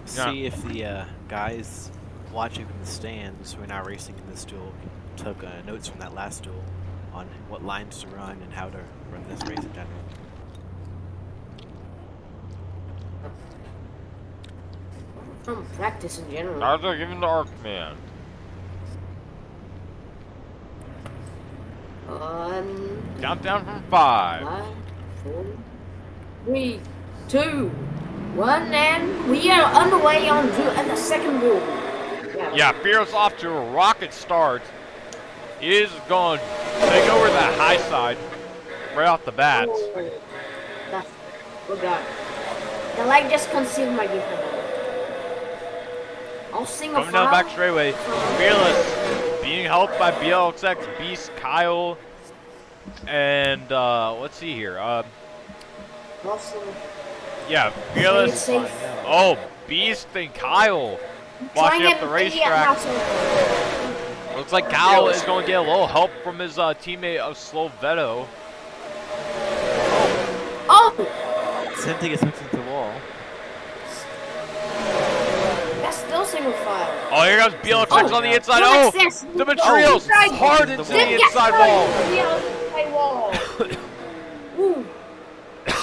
See if the guys watching from the stands who are now racing in this duel took notes from that last duel on what lines to run and how to run this race in general. From practice in general. Carter, give him the Arcman. Countdown from 5. 5, 4, 3, 2, 1, and we are underway on the second duel. Yeah, Fear's off to a rocket start. He is going to take over the high side right off the bat. Oh, that's good God. The light just concealed my gift. I'll sing a Coming down the file. back straightaway, Fearless being helped by BLXX, Beast, Kyle, and let's see here. Also, Yeah, play it Fearless. safe. Oh, Beast and Kyle walking up the racetrack. Looks like Kyle is going to get a little help from his teammate of Slovetto. Oh! Same thing as hooking the wall. That's still single file. Oh, here comes BLXX on the inside. no Oh, access. the materials Oh, hard into the inside wall. Ooh.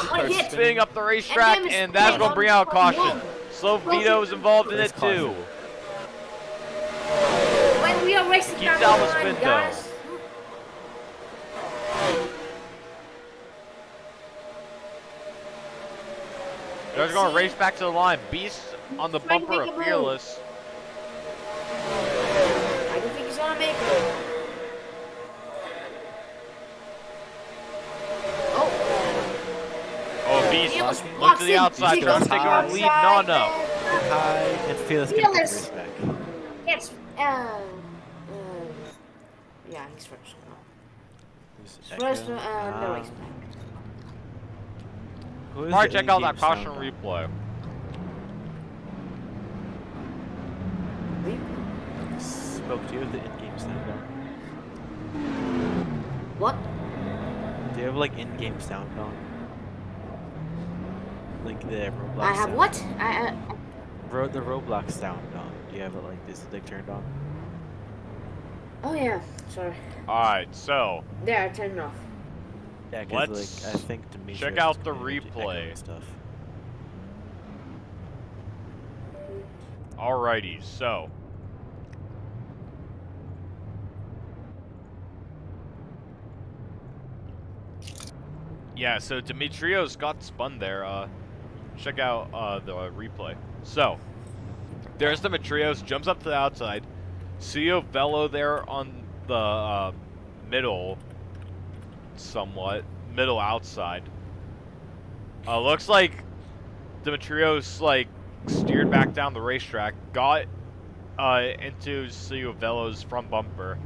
What hit? Spinning up the racetrack, and that's going to bring out caution. Slovito is involved in it too. When we are racing Keeps down the out the line, spin, guys. They're going to race back to the line. Beast on the bumper of Fearless. I don't think he's gonna make it. Oh, Beast Fearless look blocks to the him. outside, He trying goes to take to over the the lead. Not outside, enough. High and Fearless can take the Fearless. race back. It's yeah, he's first. Who's First, Echo? the race back. Who is Probably the check out that in-game caution sound? replay. Smoke, do you have the in-game sound on? What? Do you have like in-game sound on? Like the Roblox I have sound what? on? The Roblox sound on. Do you have it like this like turned on? Oh yeah. Sorry. Alright, so There, I turned it off. Yeah, because Let's like I think Demetrius check out is the gonna do echo replay. and stuff. alrighty, so yeah, so Demetrios got spun there. Check out the replay. So there's Demetrios, jumps up to the outside. Cio Velo there on the middle, somewhat middle outside. Looks like Demetrios like steered back down the racetrack, got into Cio Velo's front bumper.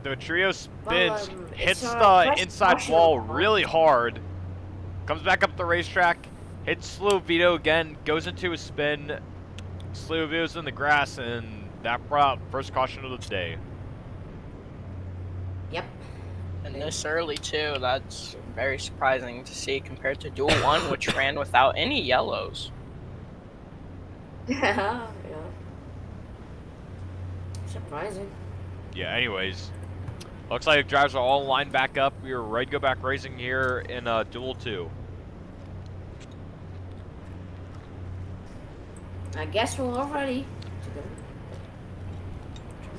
Demetrios spins, hits the inside wall really hard, comes back up the racetrack, hits Slovito again, goes into a spin. Slovito's in the grass, and that brought first caution of the day. Yep. And this early too, that's very surprising to see compared to Duel 1, which ran without any yellows. Yeah. Surprising. Yeah, anyways. Looks like drivers are all lined back up. We are ready to go back racing here in Duel 2. I guess we're all ready to go.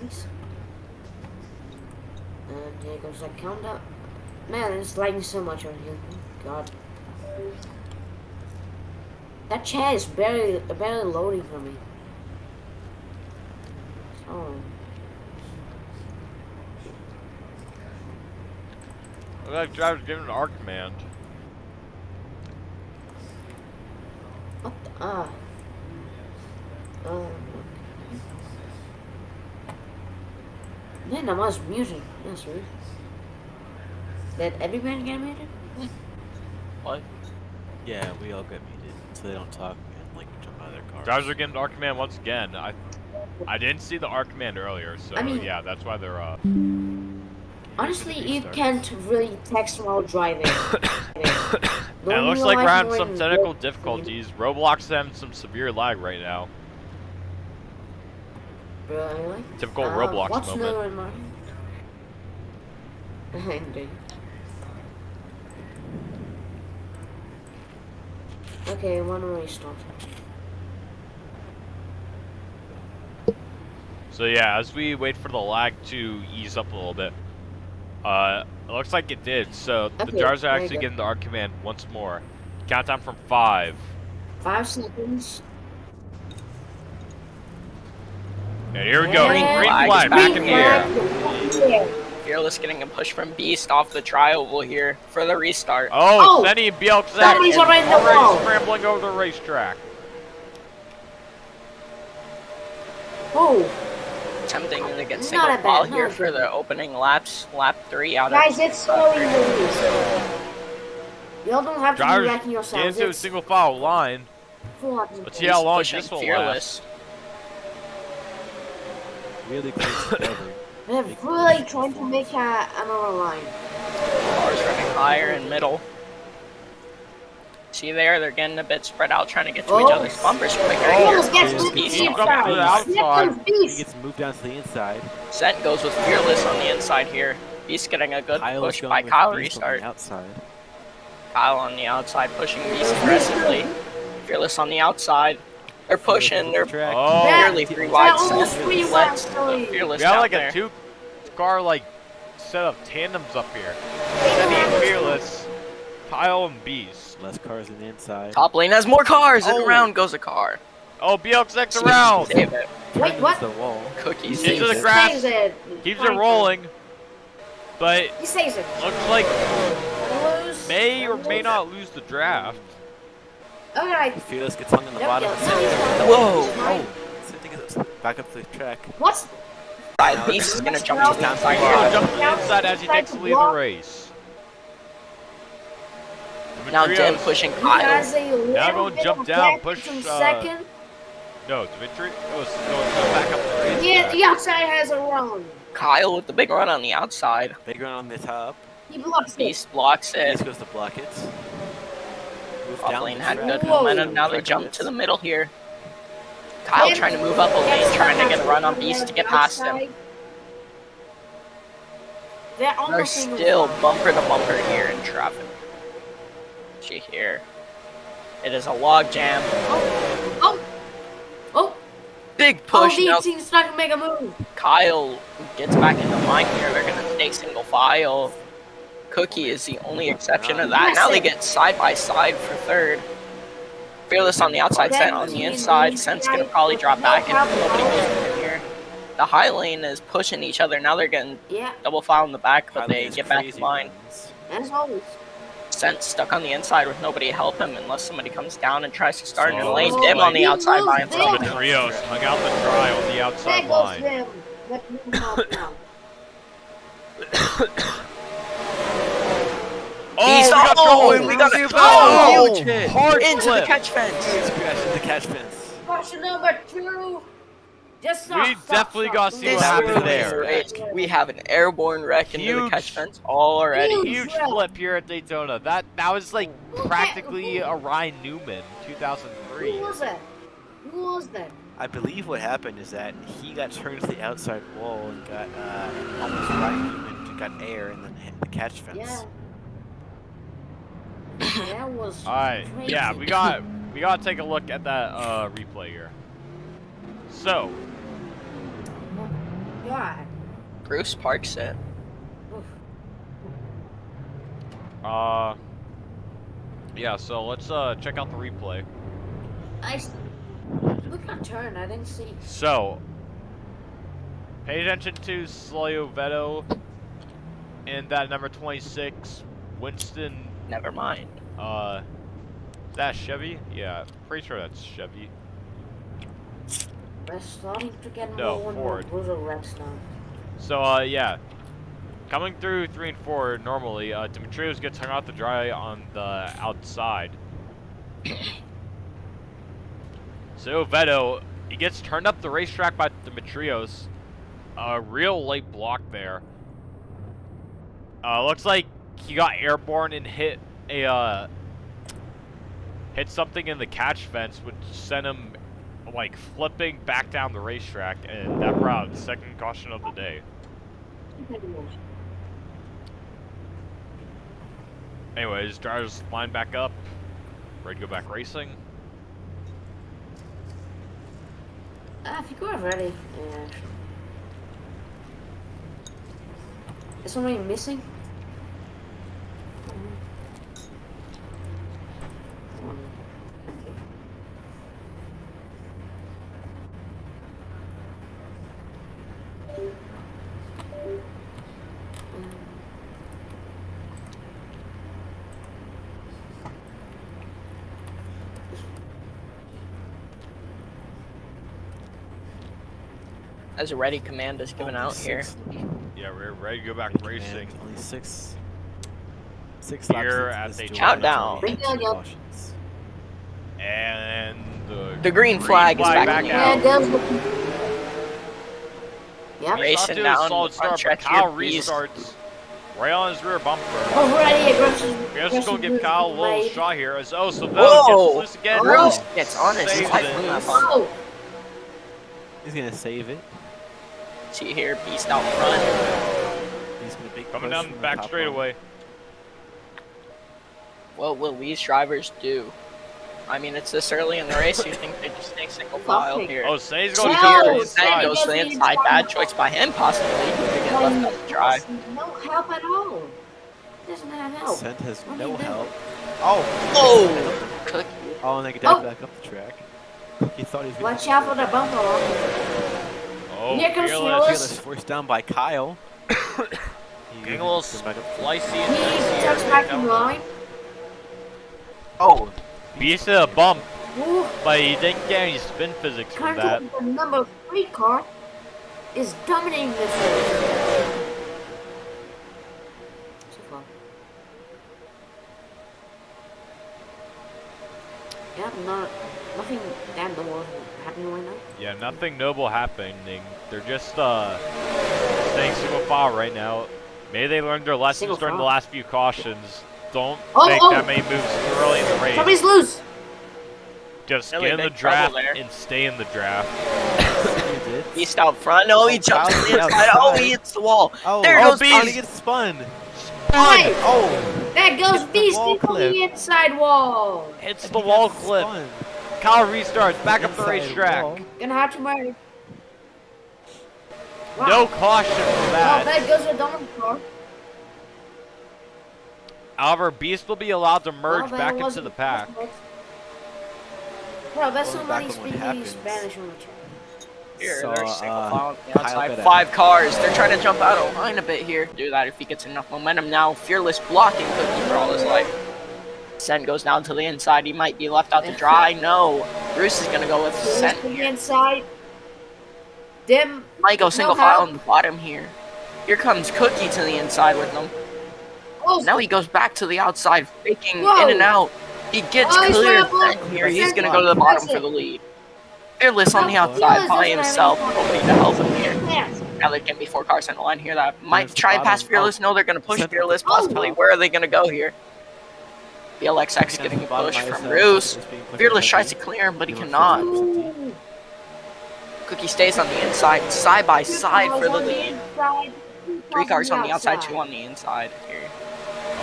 Nice. And here goes that countdown. Man, it's lagging so much on here. God. That chat is barely loading for me. Oh. Looks like drivers giving an arc command. What the? Man, I was muted. That's weird. Did everybody get muted? What? Yeah, we all get muted so they don't talk and like jump out of their cars. Drivers are getting arc command once again. I didn't see the arc command earlier, so I mean- yeah, that's why they're Honestly, you can't really text while driving. And it looks like we're having some technical difficulties. Roblox is having some severe lag right now. Really? Typical Roblox what's moment. new in my... Indeed. Okay, one race start. So yeah, as we wait for the lag to ease up a little bit, it looks like it did. So the Okay, drivers are there you actually go. getting the arc command once more. Countdown from 5. 5 seconds. And here we go. And Green flag flag is back back in in the air. Fearless getting a push from Beast off the trioval here for the restart. Oh, Oh! Senny and Bielk Somebody's already in the wall. scrambling over the racetrack. Oh, Attempting to get Not single a bad- file not here a for good- the opening laps. Lap 3 out guys, of... it's slowly released. Y'all don't have to be Drivers wrecking get yourselves. into a It's single file line. full on. Let's see how long pushing this will Fearless. Really close together. They're really trying to make another line. Cars running higher and middle. See there, they're getting a bit spread out, trying to get to each Oh. other. Bumpers quicker Fearless here. gets to Beast the on Comes to the inside. Snip outside. them He beast. gets moved down to the inside. Zent goes with Fearless on the inside here. Beast getting a good Kyle is push going by with Kyle Beast on restart. the outside. Kyle on the outside pushing Beast aggressively. Fearless on the outside. They're pushing, they're Track. Oh, nearly Yeah. 3 wide. almost Zent 3 lets wide, the sorry. Fearless we got down like there. a 2-car like set of tandems up here. Senny and Fearless, Kyle and Beast. Less cars on the inside. Top lane has more cars, and Oh. around goes a car. Oh, Bielk's next around. Save it. Wait, Turns what? the wall. Cookies. Into saves the it. grass. Saves it. Keeps it rolling, but He saves it. looks like Lose. may or may not lose the draft. Okay. Fearless gets hung in the Yep, bottom. yep, no, he's fine. Whoa. He's fine. So I think it's back up the track. What's Beast is gonna jump Now to the inside He's here. gonna jump to the inside as he takes the lead of the race. Now Dim Demetrios pushing he Kyle. has a little Now go bit jump of down, gap push, from second. No, Dimitri. Oh, go back up the race. Yeah, the outside has a run. Kyle with the big run on the outside. Big run on the top. He blocks it. Beast blocks it. Beast goes to block it. Move Top down lane the had track. good Whoa. momentum. Now they Track jump bits. to the middle here. Kyle trying to move up a lane, trying to get a run on Beast to get past him. They're They're almost single still file. bumper to bumper here in traffic. See here. It is a log jam. Oh! Big Oh, push. the Now team's not gonna make a move. Kyle gets back into line here. They're gonna stay single file. Cookie is the only exception to that. Now they get side by side for third. Fearless on the outside, Scent on the inside. Scent's gonna probably drop back in. Nobody moves in here. The high lane is pushing each other. Now they're getting Yeah, double file in the back, but Kylie they has get back in crazy line. runs. as always. Scent stuck on the inside with nobody to help him unless somebody comes down and tries to start in So the lane. it's Dim like on the outside by he himself. moves Dimitrios hung out the dry on the There outside goes line. them. Let me help now. Oh, we got trouble. we got a Oh, huge hit hard into flip. the catch fence. He's crashing the catch fence. Question number 2. Just stop. We stop, definitely stop. gotta see This what happens early there. race, we have an airborne wreck into the Huge. catch fence already. Huge flip here at Daytona. That was like practically a Ryan Newman, Who 2003. was that? Who was that? I believe what happened is that he got turned to the outside wall and got almost right and got air and then hit the catch fence. Yeah. That was All right, crazy. yeah, we gotta take a look at that replay here. So, God. Bruce parks it. Oof. yeah, so let's check out the replay. Look at turn. I didn't see. So, pay attention to Veto and that number 26, Winston. Never mind. That Chevy? Yeah, pretty sure that's Chevy. We're starting to get No, more and Ford. more brutal wrecks now. So, yeah. Coming through 3 and 4, normally, Dimitrios gets hung out to dry on the outside. So, Veto, he gets turned up the racetrack by Dimitrios. A real late block there. Looks like he got airborne and hit something in the catch fence, which sent him like flipping back down the racetrack, and that brought out the second caution of the day. Anyways, drivers line back up, ready to go back racing. If you go ready. Yeah. Is somebody missing? As a ready command is given out here. Yeah, we're ready to go back racing. Only six Here laps at this the duel. countdown. That's only 18 Yep. cautions. And The green flag is back in the Yeah, out. girls. Yep. Racing Off to a down solid the front start, but stretch Kyle here, Beast. restarts right on his rear bumper. Already aggressive. We're just gonna give Kyle a little shot here as Seville Whoa! gets loose again. Bruce gets on his Saves life it. from that bump. Oh, He's gonna save it. See here, Beast out front. He's gonna big Coming push down from the the back top straightaway. What will these drivers do? I mean, it's this early in the race. You think they just stay single file here? Oh, Say's going to No, go to the Say inside. Goes to the inside. Bad choice by him, possibly. He could get left out to dry. No help at all. Doesn't have one. help. Scent has What no do you do? help. Oh! Oh! Cookie. Oh, and they could Oh. dive back up the track. He thought he was gonna Watch out for the bumper. Oh, Here comes Fearless. Fearless forced down by Kyle. Getting a little Come back up. slicey He and dicey touched here. back in line. Oh! Beast a bump, Ooh, but he didn't get any spin physics from that. the number 3 car is dominating this race. So far. Yep, not Nothing that noble happening right now. Yeah, nothing noble happening. They're just staying single file right now. Maybe they learned their lessons Single during the file. last few cautions. Don't Oh, make oh. that many moves too early in the race. Somebody's loose. Just Really get in the big trouble draft there. and stay in the draft. Beast out front. Oh, he jumps to the inside. Oh, he hits the wall. Oh, There oh, goes Beast. He Beast. gets spun. Hey, Oh, that goes Hit the Beast wall into clip. the inside wall. It's and the he wall gets clip. spun. Kyle restarts back up the Inside racetrack. wall. Gonna have to marry. Wow. No caution for Oh, that. that goes a Donald car. However, Beast will be allowed to Well, merge that back into wasn't the pack. Bro, that's Going somebody back on what speaking happens. Spanish on the chat. Here, So, they're single file on the Kyle outside. Pettit. 5 cars. They're trying to jump out of line a bit here. Do that if he gets enough momentum now. Fearless blocking Cookie for all his life. Sen goes down to the inside. He might be left out to dry. No. Bruce is going to go with Sen To the here. inside. Dim. Might go no single file help. on the bottom here. Here comes Cookie to the inside with them. Oh, Now he goes back to the outside, faking Whoa. in and out. He gets Oh, he's clear. gonna block. Here, he's He's going to gonna go to the block. bottom That's for it. the lead. Fearless on the No, outside Fearless by doesn't have himself. any Nobody to help him here. yes. Now there can be 4 cars in the line here that might There's the try and pass bottom. Fearless. No, they're going to push Center. Fearless. Oh. Possibly. Where are they going to go here? BLXX getting a push from Roos. Fearless tries to clear him, but he cannot. Ooh. Cookie stays on the inside, side by side for the On lead. inside, 3 cars on the outside, 2 on the inside here.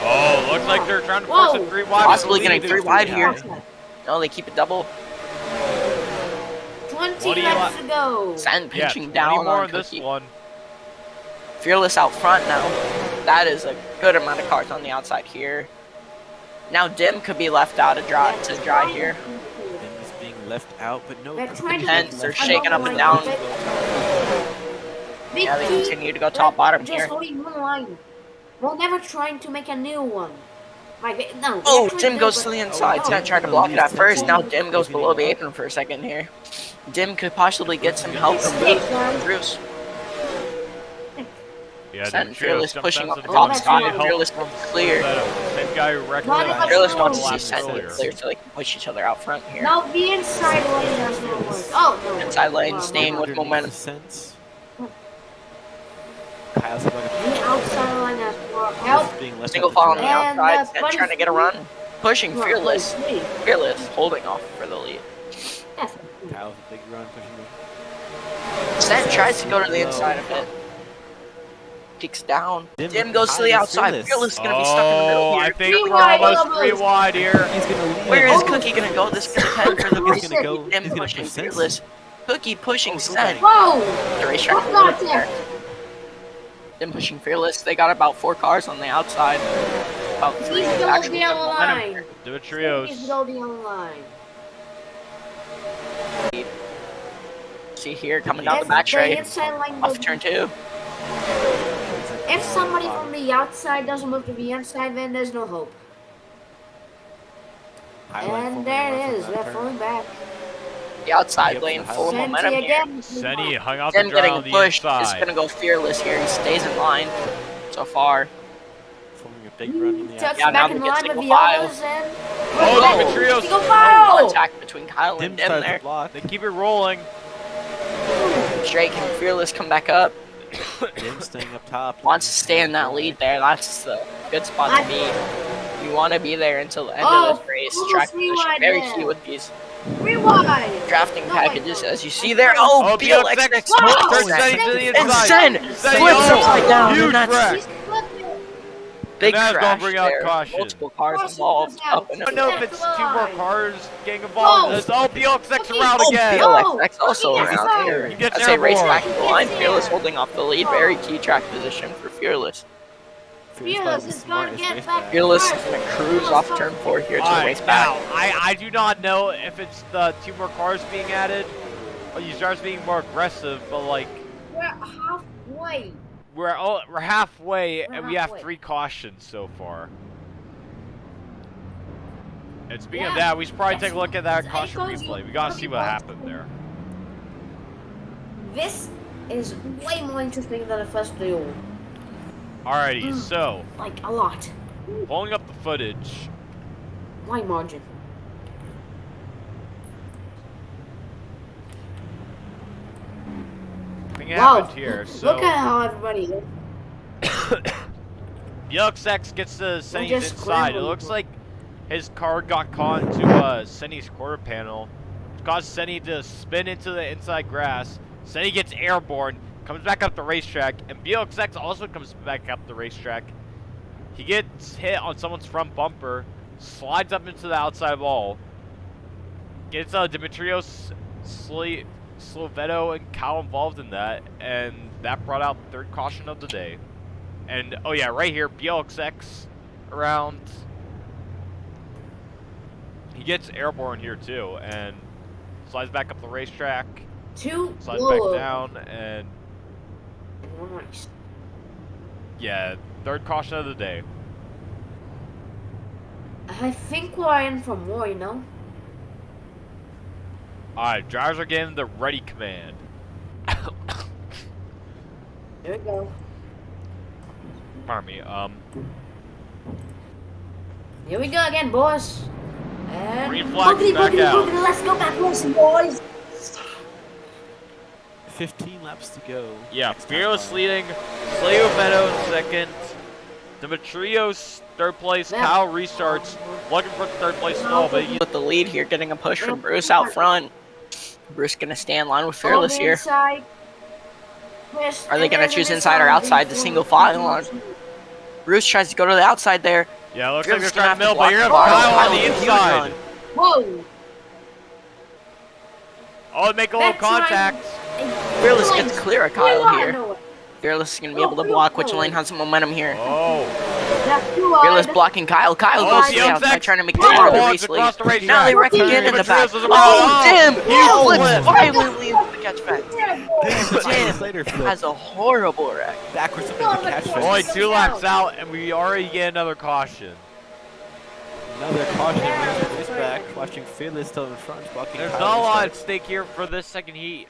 Oh, looks like they're trying to force Whoa. a 3 wide. Possibly lead. getting 3 wide here. Outside. No, they keep it double. 20 What do you laps to go. Sen Yeah, pinching 20 down more on in this Cookie. one. Fearless out front now. That is a good amount of cars on the outside here. Now Dim could be left out to dry here. And he's being left out, but no. They're trying to Hence, get they're I shaking don't up and like down. it. Big Yeah, they T, continue to go top bottom just here. holding one line. We're never trying to make a new one. Like, no. Oh, they're trying Dim to goes do to the it. inside. Oh, Sen tried to block it at first. Now Dim goes below the apron for a second here. Dim could possibly get some help from Bruce. Yeah, Sen Demetrios Fearless jumps pushing down up to the the top that's spot. good. help Fearless from clear. Same guy who wrecked Not him. enough Fearless room. wants to see Laps Sen earlier. clear so they can push each other out front here. Now the inside lane doesn't work. Oh, no. Inside lane, Wow, staying wow. with momentum. Sense. Kyle's like The outside line has more help. being left Single at file on the dry. And, outside. that's Sen trying to get a run. Pushing Come on, Fearless. please. Fearless holding off for the lead. Yes. Kyle's a big run pushing him. Sen tries to go to the inside a bit. Peeks down. Dim goes to the outside. Fearless is going to be stuck in the middle Oh, I here. think Three we're wide, almost almost. 3 wide here. He's gonna lead. Where is Oh. Cookie going to go? This could depend for the He's race. gonna go- Dim he's gonna pushing push Sen. Fearless. Cookie pushing Oh, Sen. Whoa! The racetrack What's is not lit there. there? Dim pushing Fearless. They got about 4 cars on the outside. About 3 He's below actually the have yellow momentum line. here. He's Demetrios. below the yellow line. See here, coming down the If back the straight. inside line Off goes- turn 2. If somebody from the outside doesn't move to the inside, then there's no hope. And there it is. They're falling back. The outside Yep, lane the full of Senti momentum here. again. Senny hung out the Dim dry getting on the pushed is inside. going to go Fearless here. He stays in line so far. Forming a big run on the Tucks outside. Yeah, now back we in get line single with the file. others and... Oh, Whoa. Demetrios. Single One file! attack between Kyle Dim and Dim starts there. to block. They keep it rolling. Drake and Fearless come back up. Dim staying up top. Wants to stay in that lead there. That's the good spot to be. You want to be there until the end Oh, of this race. almost Track position rewind very there. key with these Rewind! drafting No, wait, packages, no. as you see there. Oh, BLXX Wow. Turns smokes Senny Sen. to the And And inside. Sen Senny, flips oh, upside down. huge And that's wreck. He's flipping. big And that's gonna crash bring out there. caution. Multiple cars Caution involved. goes out. Up and I don't over. know if it's 2 more Line. cars getting involved in Oh. this. Oh, BLXX around Oh, again. BLXX also Yes, around sir. here. He gets As they race airborne. back to the line, Yes, Fearless sir. holding off the lead. Very key track position for Fearless. Fearless is gonna get back. Fearless is going to cruise off turn 4 here to Alright, race back. now, I do not know if it's the 2 more cars being added, or these cars being more aggressive, but like, We're halfway. we're halfway, We're and we have halfway. 3 cautions so far. And speaking of Yeah, that, we should probably that's- take a look at that I caution told you, replay. We gotta it's see gonna what be happened there. This is way more interesting than the first duel. Alrighty, so, Like, a lot. pulling up the footage. Wide margin. thing Wow. happened here. So Look at how everybody is. BLXX gets to Senny's just inside. It scrambling. looks like his car got caught into Senny's quarter panel. It caused Senny to spin into the inside grass. Senny gets airborne, comes back up the racetrack, and BLXX also comes back up the racetrack. He gets hit on someone's front bumper, slides up into the outside wall, gets Dimitrios, Slovetto, and Cal involved in that, and that brought out the third caution of the day. And, oh yeah, right here, BLXX around. He gets airborne here too, and slides back up the racetrack, slides back down, and Nice. yeah, third caution of the day. I think we're in for more, you know? Alright, drivers are getting the ready command. There we go. Pardon me, Here we go again, boys. And green flag's boogity, back boogity, out. boogity, let's go back racing, boys. 15 laps to go. Yeah, Next time Fearless by. leading, Slovetto in second, Dimitrios third place, Yeah. Cal restarts, looking for the third place stall, but he With the lead here, getting a push from Bruce out front. Bruce gonna stay in line with Fearless On the here. inside. Yes, Are they and gonna there's choose an inside or outside the single file on? Bruce tries to go to the outside there. yeah, looks like Fearless they're trying to gonna middle, but you're have gonna to have block Kyle on the Kyle with a huge inside. run. Whoa. Oh, they make a little That's right. contact. Fearless gets clear of Kyle You here. know it. Fearless is gonna be able to block. Which lane has some momentum here? Oh, That's too Fearless wide. blocking Kyle. Kyle Oh, goes to the BLX outside, trying to make the power part of the walks race across the lead. racetrack. Now they wreck again in the back. Dimitrios is around. Oh, damn! Huge He flips flip. violently into the catch fence. Damn. Jim Later has a horrible wreck. Backwards up into the catch fence. Only 2 laps out, and we already get another caution. Another caution brings the race back. Watching Fearless still in front, blocking. There's Kyle not a lot at restarts. stake here for this second heat,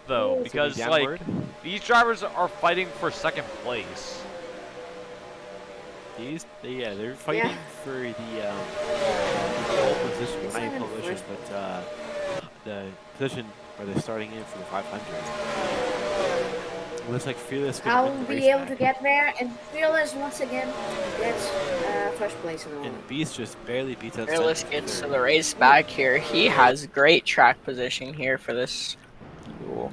though, because Moving like downward. these drivers are fighting for second place. They're fighting for the pole position, It's not not even in pole position, first. but the position where they're starting in for the 500. It looks like Fearless could I win will the be race able back. to get there, and Fearless once again gets first place in the world. And Beast just barely beats out Fearless Senna. gets to the race back here. He has great track position here for this duel.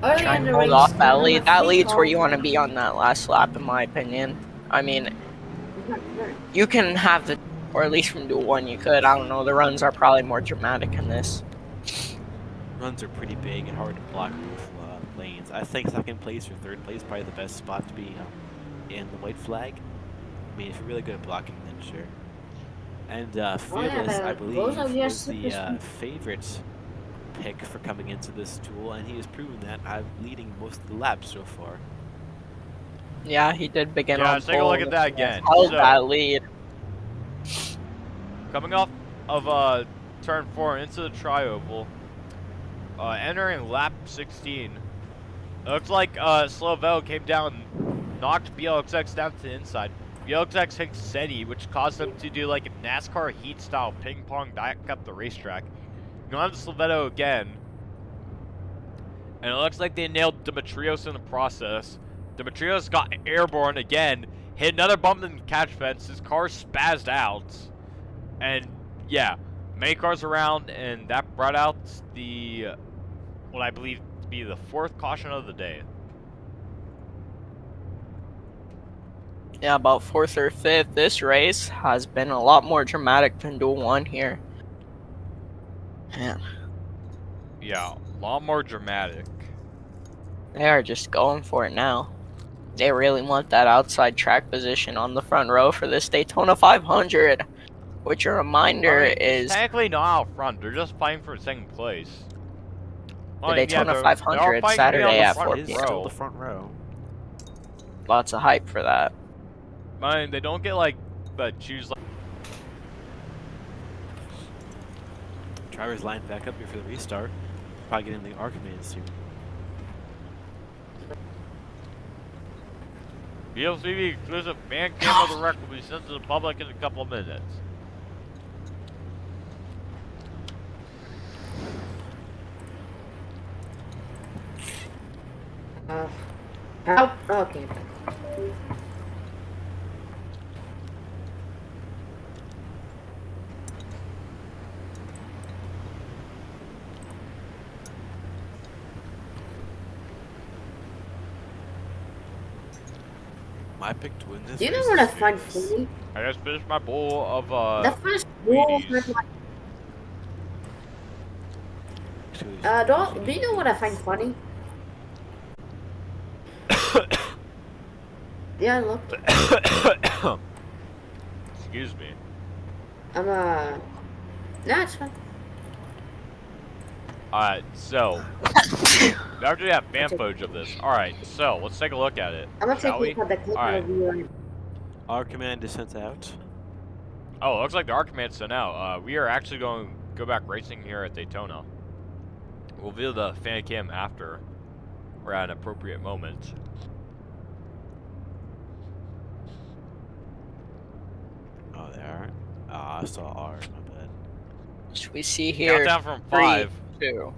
Early Trying in to the hold race, off that I'm lead. a That free lead's where call. you want to be on that last lap, in my opinion. I mean, you can have the, or at least from Duel 1 you could. I don't know, the runs are probably more dramatic in this. Runs are pretty big and hard to block both lanes. I think second place or third place probably the best spot to be in the white flag. I mean, if you're really good at blocking, then sure. And Fearless, I believe, those are was just the the- favorite pick for coming into this duel, and he has proven that I'm leading most of the laps so far. Yeah, he did begin Yeah, on let's take a pole look at and that again. held So- that lead. Coming off of turn 4 into the tri-oval, entering lap 16. It looks like Slovetto came down, knocked BLXX down to the inside. BLXX hit Senny, which caused them to do like a NASCAR heat style ping pong back up the racetrack. Going on to Slovetto again. And it looks like they nailed Dimitrios in the process. Dimitrios got airborne again, hit another bump in the catch fence, his car spazzed out. And yeah, many cars around, and that brought out the, what I believe to be the 4th caution of the day. Yeah, about 4th or 5th. This race has been a lot more dramatic than Duel 1 here. Man, Yeah, a lot more dramatic. they are just going for it now. They really want that outside track position on the front row for this Daytona 500. Which, a reminder, I mean, is technically not out front, they're just fighting for second place. the Daytona they're 500 fighting to be on Saturday the at front 4 It is p.m. still the front row. Lots of hype for that. I mean, they don't get like, but choose like. Drivers lined back up here for the restart. Probably getting the Archimede soon. BLCV exclusive fan cam of the record will be sent to the public in a couple of minutes. Help. Okay. My pick to win this. Do you know race what I is find Fearless. funny? I just finished my bowl of The first rule Wheaties. for like, Actually, do you know what I find funny? Yeah, look. Excuse me. No, it's fine. Alright, so we actually have fan footage of this. Alright, so let's take a look at it. I'm gonna take Shall a we? look at the clip Alright. of you. Our command is sent out. Oh, it looks like the ARC command's sent out. We are actually going to go back racing here at Daytona. We'll view the fan cam after or at an appropriate moment. Oh, they are. I saw R. My bad. Should we see here? Countdown from 3, 5. 2,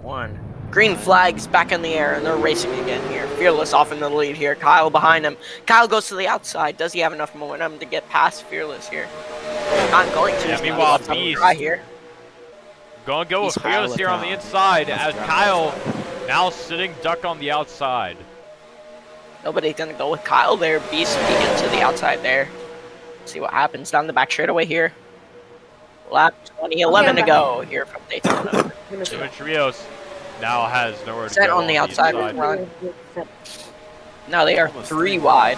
1. Green flags back in the air, and they're racing again here. Fearless off in the lead here. Kyle behind him. Kyle goes to the outside. Does he have enough momentum to get past Fearless here? Not going to. Yeah, He's meanwhile, gonna Beast try here. Gonna go with He's Fearless here on the inside as Kyle now sitting duck on the outside. Nobody's gonna go with Kyle there. Beast peeking to the outside there. See what happens down the back straightaway here. Lap 2011 to go here from Daytona. Demetrios now has nowhere to Set go on the outside inside. run. Now they are Almost 3 wide.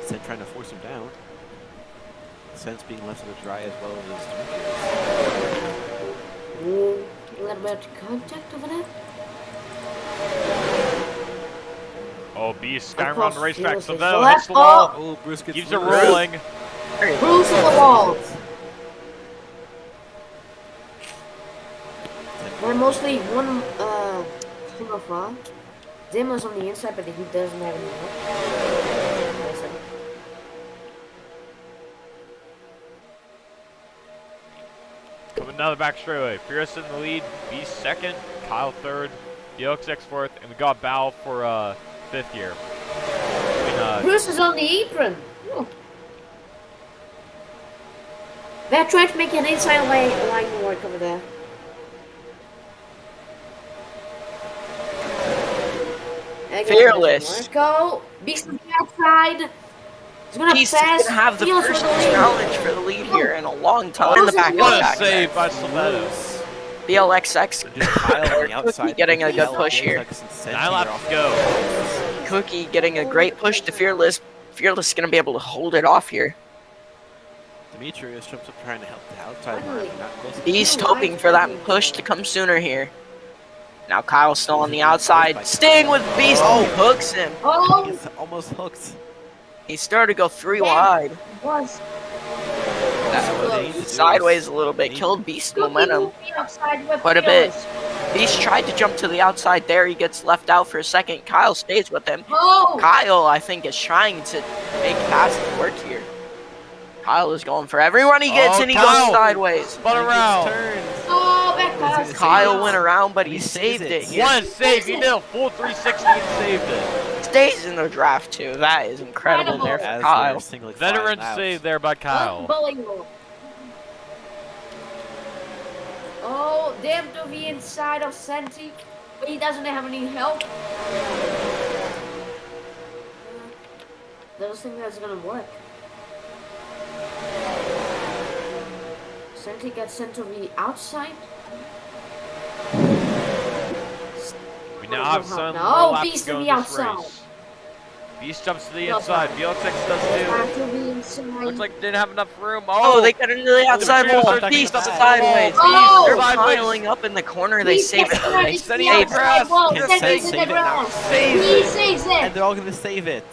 Sen trying to force him down. Sen's being left to the dry as well as Demetrius. Ooh, a little bit of contact over there. Oh, Beast skyrun on the racetrack. Fearless So is though left. hits the wall, Oh, Bruce gets keeps it through. rolling. Bruce to the wall. They're mostly one single file. Demo's on the inside, but he doesn't have any help. Coming down the back straightaway. Fearless in the lead. Beast second. Kyle third. DLX fourth. And we got Bao for fifth here. Bruce is on the apron. Oh. They're trying to make an inside line work over there. Fearless. Let's go. Beast on the outside. He's gonna Beast pass. is gonna have the Fearless first for the lead. challenge for the lead here in a long time. In the back What a attack. save by Slovetos. BLXX Just Kyle on the outside. getting a good Kyle push here. and Sen 9 are laps off. to go. Cookie getting a great push to Fearless. Fearless is gonna be able to hold it off here. Demetrius jumps up trying to help the outside line. Not missing. Beast hoping for that push to come sooner here. Now Kyle's still on the outside. Sting with Beast. Oh, hooks him. Oh, He's almost hooked. He started to go 3 Yeah. wide. was. That What they was need to do sideways is- a little bit. they- Killed Beast momentum Quite quite a bit. Beast tried to jump to the outside there. He gets left out for a second. Kyle stays with him. Oh, Kyle, I think, is trying to make past the work here. Kyle is going for every run he gets, Oh, and he Kyle. goes sideways. Spun around. oh, back pass. Kyle went around, but he He saved saves it. it. Here. One save. He did a full 360 and saved it. Stays in the draft too. That is incredible there for As Kyle. they're singling Veteran five save out. there by Kyle. Unbelievable. Oh, damn to the inside of Santi, but he doesn't have any help. Doesn't think that's gonna work. Santi gets sent to the outside. We now have some No, more laps Beast to go to in the this outside. race. Beast jumps to the No, inside. fine. BLX does too. Back to the inside. Looks like they didn't have enough room. Oh, they got into the outside Demetrius wall. starts Beast to up the sideways. Oh! They're Sideways. piling up in the corner. They He save it. gets Though. right They into said the he had outside press. wall. Can't Santi say to save the it now. ground. Save He it. saves And it. they're all gonna save it.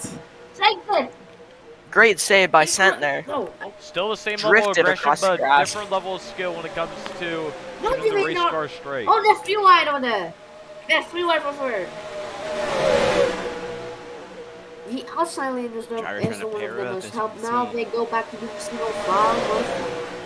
Save it. Great save by Sent there. No, Still the same level of Drifted aggression, across the but grass. different level of skill when it comes to How keeping do the they race not- car straight. Oh, there's 3 wide on there. There's 3 wide for third. The outside lane is Driver the trying to one pair of the up, most as help. you can Now see. they go back to the single file.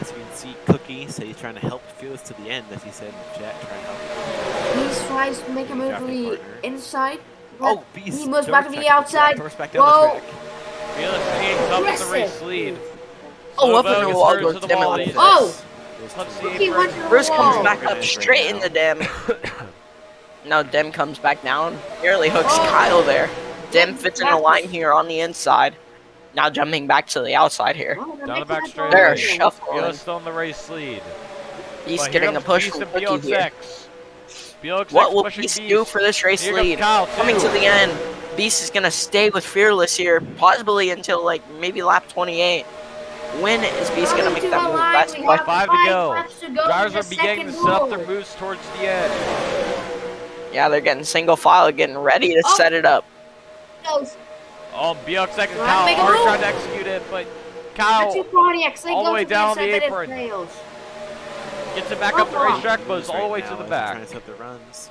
As you can see Cookie say he's trying to help Fearless to the end, as he said in the chat, trying to help. He tries to make a move to the partner. inside. Oh, but Beast. he moves back to the outside. Torch back down Whoa. the track. Fearless gains up with the race lead. Oh, up Slobo in the gets wall turned goes to the Dem wall. and Oh! Let's see Cookie went to the Bruce comes wall. back up straight into Dem. Now Dem comes back down. Nearly hooks Kyle there. Dem fits in a line here on the inside. Now jumping back to the outside here. Oh, Down the back straight. They're Fearless shuffling. still in the race lead. He's But here getting a comes push Beast from and Cookie here. BLX What will pushing Beast do for this race Here comes lead? Kyle, Coming too. to the end. Beast is gonna stay with Fearless here, possibly until like maybe lap 28. When is Beast gonna make that move? That's the question. 5 to go. Drivers to are the beginning to second set up their goal. moves towards the end. Yeah, they're getting single file, getting ready to Oh. set it up. Goes. Oh, BLX and Trying to Kyle make a are move. trying to execute it, but That's your Kyle Pontiac. They all the go way to down inside, the but it apron. fails. gets it back up the Come on. racetrack, but it's all the Right way now to the as he's back. Trying to set the runs.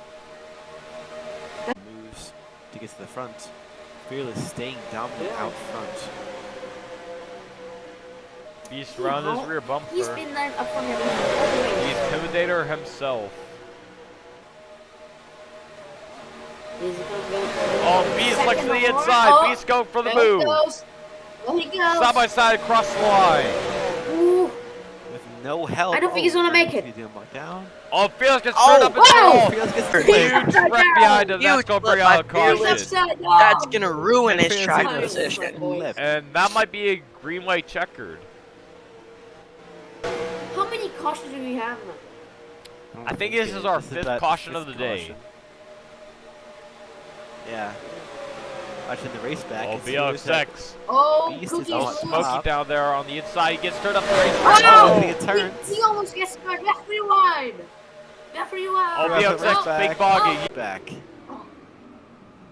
Moves to get to the front. Fearless staying dominant out front. Beast around his rear bumper. He's been there up front The every Intimidator himself. Oh, Beast looks to the inside. Oh, Beast going for the there he move. goes. There he goes. Side by side across the line. Ooh. With no help. I don't think he's gonna make it. Down. Oh, Fearless gets Oh, turned up in whoa! the wall. Fearless gets Huge Upside wreck down. behind him. That's Huge going to bring flip by out a caution. Fearless. Upside down. That's gonna ruin his Fearless track is- position. And that might be a green white checkered. How many cautions do we have now? I think this is our fifth that caution of the fifth day. caution. Yeah. Watching the race back. Oh, it's Fearless that- BLX. Oh, Beast is Cookie on is Smokey top. down there on the inside. He gets turned up the Oh, racetrack. no! He turns. He almost gets scared. Left rewind. Left rewind. Oh, Fearless BLX, back. big boggy. Back.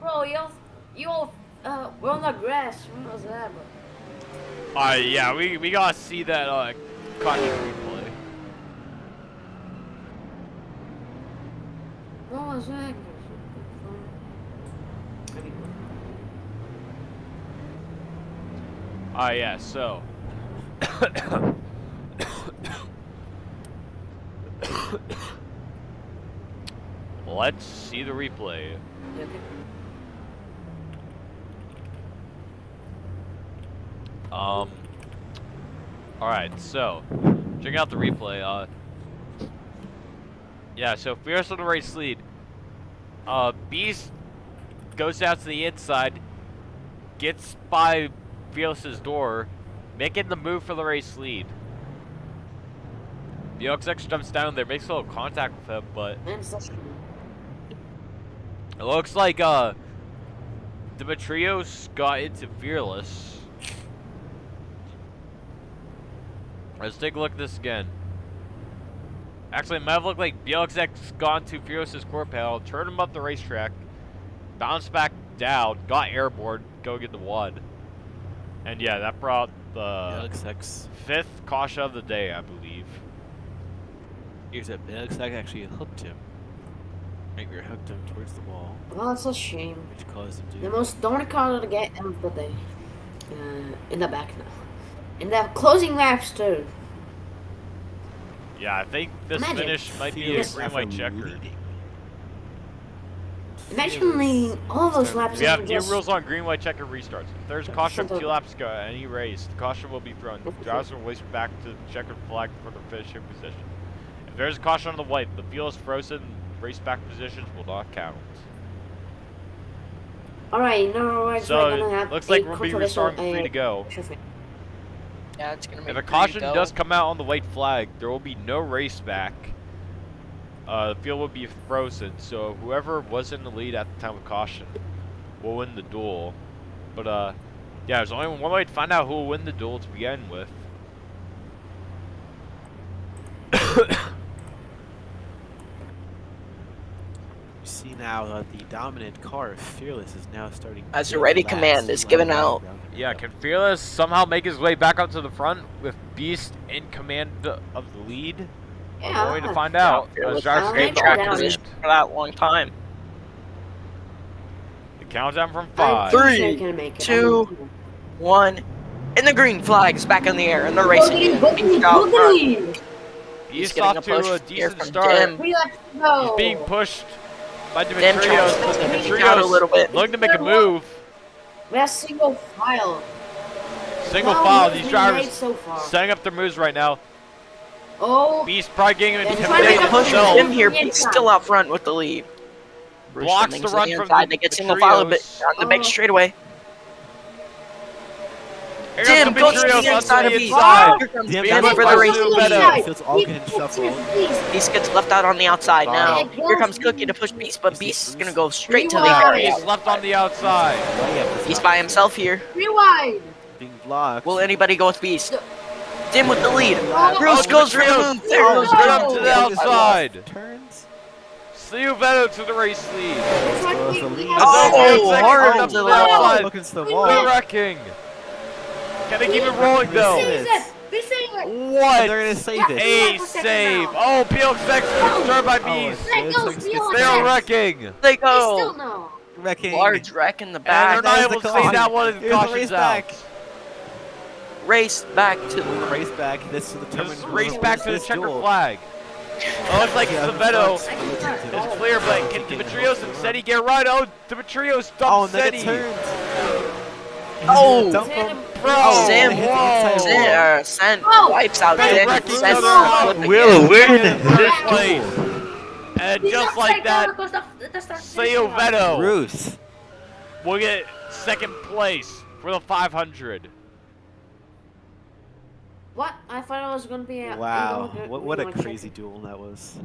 Bro, you all, we're on the grass. When was that, bro? Yeah, we gotta see that caution replay. When was that? Yeah, so. Let's see the replay. Okay. Alright, so. Check out the replay. Yeah, so Fierce on the race lead. Beast goes out to the inside, gets by Fearless's door, making the move for the race lead. The OXX jumps down there, makes a little contact with him, but Man, such it looks like Demetrios got into Fearless. Let's take a look at this again. Actually, it might have looked like BLXX got into Fearless's core panel, turned him up the racetrack, bounced back down, got airborne, go get the WOD. And yeah, that brought the BLXX. fifth caution of the day, I believe. Here's that BLXX actually hooked him. Right, we hooked him towards the wall, well, it's a shame. which caused him to. The most dominant car of the game of the day. In the back now. In the closing laps too. Yeah, I think this Imagine. finish might be a Yes. green white checker. Imagine leading all those laps. We have and new just- rules on green white checker restarts. If there's a caution of 2 laps ago at any race, the caution will be thrown. Drivers will race back to the checkered flag for the finishing position. If there's a caution on the white, the field is frozen. Race back positions will not count. Alright, no, we're So gonna have it looks like eight we'll be controversial, restarting 3 to go. Yeah, it's gonna make If a three to caution go. does come out on the white flag, there will be no race back. The field will be frozen, so whoever was in the lead at the time of caution will win the duel. But yeah, there's only one way to find out who will win the duel to begin with. You see now the dominant car of Fearless is now starting. As to a ready last command is round given round out. round Yeah, round. can Fearless somehow make his way back up to the front with Beast in command of the lead? We're going to find out. Fearless Drivers has gain been the track upper track down. position hand. for that long time. The countdown from I'm 5. pretty Three, sure I can make it. 2, 1, And the green flag's back in the air, and they're racing Boogity, again. boogity, Beast out front. boogity. He's getting off a to push a here decent from start. Dim. 3 laps to go. He's being pushed by Dim tries Dimitrios. to sneak out a little bit. Looking to make a move. That's single file. Single No file. moves These been drivers made so far. setting up their moves right now. Oh, Beast probably getting Yeah, intimidated They push himself. Dim here. Beast still out front with the lead. Bruce Blocks Fleming's the to run the from inside. They get single file a bit Dimitrios. on the big straightaway. Here Dim comes goes to Dimitrios the on inside of the Beast. inside. Here comes Dim Dim got for by the race. Stu It Beto. feels all getting shuffled. Beast gets left out on the outside now. Wow. Here comes Cookie to push Beast, but You see Beast is Bruce? gonna go straight to the Rewind. area. Beast left on the outside. Beast by himself here. rewind. Being blocked. Will anybody go with Beast? Dim with the lead. Oh, Bruce goes for the Dimitrios. move. There goes Right no. up to Dim. the outside. Turns. Stu Beto to the race lead. It's like Well, we- the we lead. have Oh, seven. hard up to to the the outside. Look against the They're They're wall. wrecking. Can they keep it rolling though? This is it. This is it. What? They're gonna save Yeah. it. A Second save. now. Oh, PLX destroyed by Oh, Beast. Let go, it's- Felix. They are wrecking. They They still go. know. Wrecking. Large wreck in the And back. they're not That is able the to see caution. that one of the Here's the cautions race out. back. Race back to the Race back. This will determine This who race wins back to the this checker duel. flag. Oh, looks like Yeah, Saveto Fox will listen to is it. clear, but can Taking Dimitrios the and run. Seti get right? Oh, Dimitrios Oh, dumped and then it Seti. turns. Oh. Dump him. Bro, Zim. whoa. Sent Oh. wipes out They Zim. wreck each Sent other the out. flip Will again. win Third this place. duel. And He's just like upside down that, because the start Sayo finishing line. Veto Bruce. will get second place for the 500. What? I thought it was gonna be a. Wow. you know, What a you know, crazy duel that was.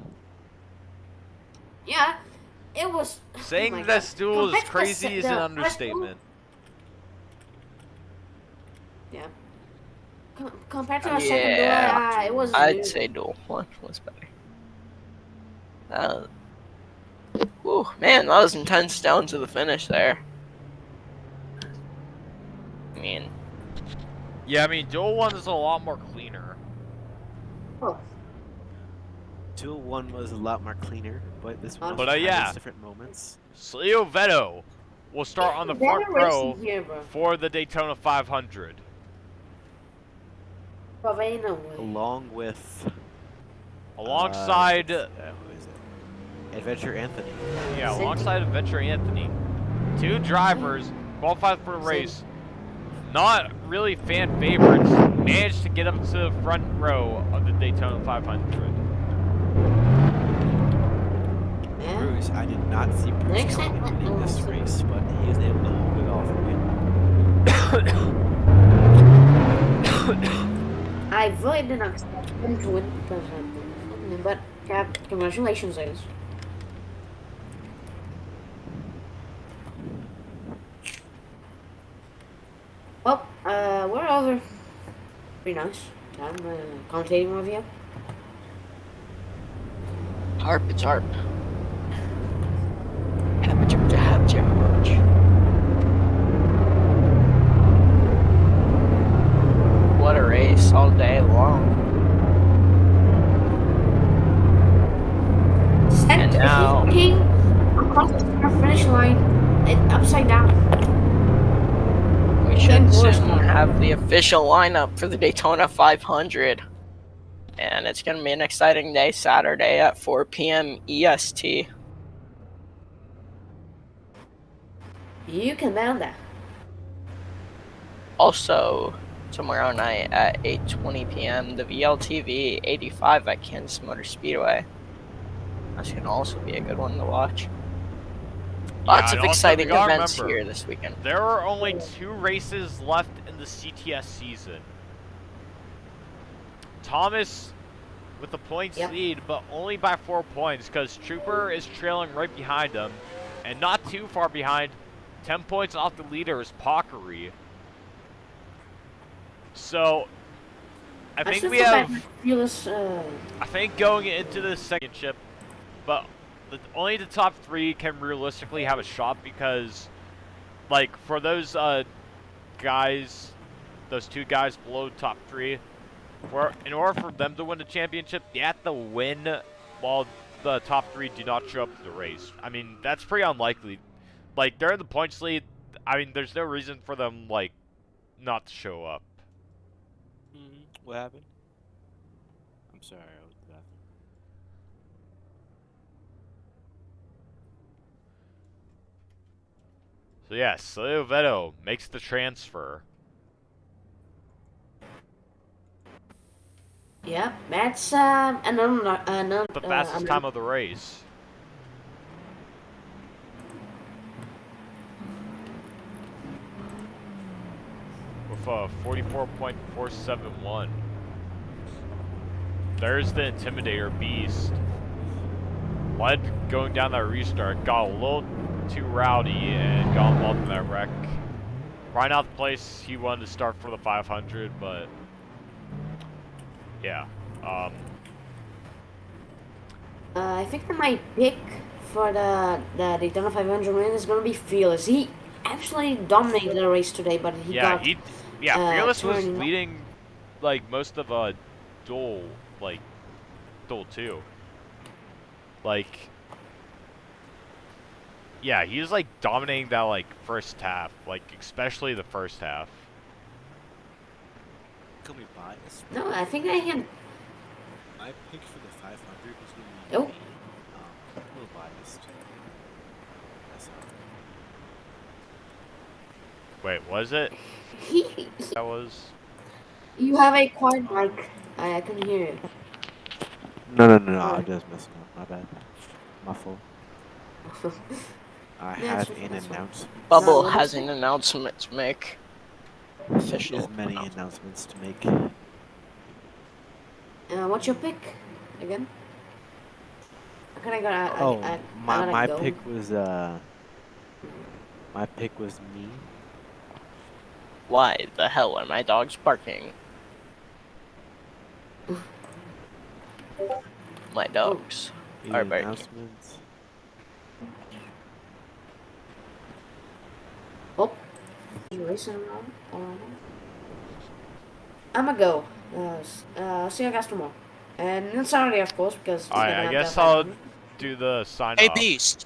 Yeah, it was. Saying oh my this God. duel is Compared to the crazy is an last duel- understatement. Yeah. Compared to the second duel, Yeah. it was. I'd say duel one was better. Whew, man, that was intense down to the finish there. I mean, Yeah, I mean, Duel 1 is a lot more cleaner. Oh, Duel 1 was a lot more cleaner, but this one But, had yeah. its different moments. Leo Veto will start on the better front row racing here, bro. for the Daytona 500. But ain't no way. Along with Alongside, who is it? Adventure Anthony. yeah, Cindy. alongside Adventure Anthony. Two drivers qualified for the race. Not really fan favorites, managed to get up to the front row of the Daytona 500. Yeah. Bruce, I did not see Bruce Next coming time- in this race, but he was able to hold it off and win. I really didn't expect him to win because but yeah, congratulations, guys. Well, we're over. Pretty nice. I'm commentating with you. harp, it's harp. Have What a race all day long. Set And now- king across the finish line, upside down. We Ken should Borst soon now. have the official lineup for the Daytona 500. And it's going to be an exciting day Saturday at 4 p.m. EST. You can mount that. Also, tomorrow night at 8:20 p.m., the VLTV 85 at Kansas Motor Speedway. That's going to also be a good one to watch. Lots and of also exciting we gotta events remember, here this weekend. There are only 2 races left in the CTS season. Thomas with the points Yep. lead, but only by 4 points because Trooper is trailing right behind him. And not too far behind, 10 points off the leader is Pockery. So, I think still we feel have... bad for Fearless, I think going into the second chip, but only the top 3 can realistically have a shot because, like, for those guys, those 2 guys below top 3, in order for them to win the championship, they have to win while the top 3 do not show up to the race. I mean, that's pretty unlikely. Like, they're in the points lead. I mean, there's no reason for them, like, not to show up. What happened? I'm sorry, I was at the bathroom. So yeah, Silvio makes the transfer. Yeah, that's another The fastest time of the race. With 44.471. There's the Intimidator Beast. Led going down that restart, got a little too rowdy and got involved in that wreck. Right out the place he wanted to start for the 500, but yeah. I think that my pick for the Daytona 500 win is gonna be Fearless. He actually dominated the race today, but he Yeah, got Fearless was turning. leading like most of Duel 2. Like, yeah, he was like dominating that like first half, like especially the first half. Can we buy this? No, I think I can. My pick for the 500 is going to be Oh. me. A little biased. That's all. Wait, was it? He, That was. you have a quiet mic. I can hear you. No, Oh. I'm just messing up. My bad. My fault. I Yeah, have it's- an it's fine. announcement. Bubble what has is an it? announcement to make. There's Official. many announcements to make. What's your pick again? Can I go? I gotta my go. pick was me. Why the hell are my dogs barking? My dogs are The barking. announcements. Oh, you racing around? I'ma go. See you guys tomorrow. And on Saturday, of course, because we're Alright, gonna I have guess the I'll 500. do the sign Hey, off. Beast.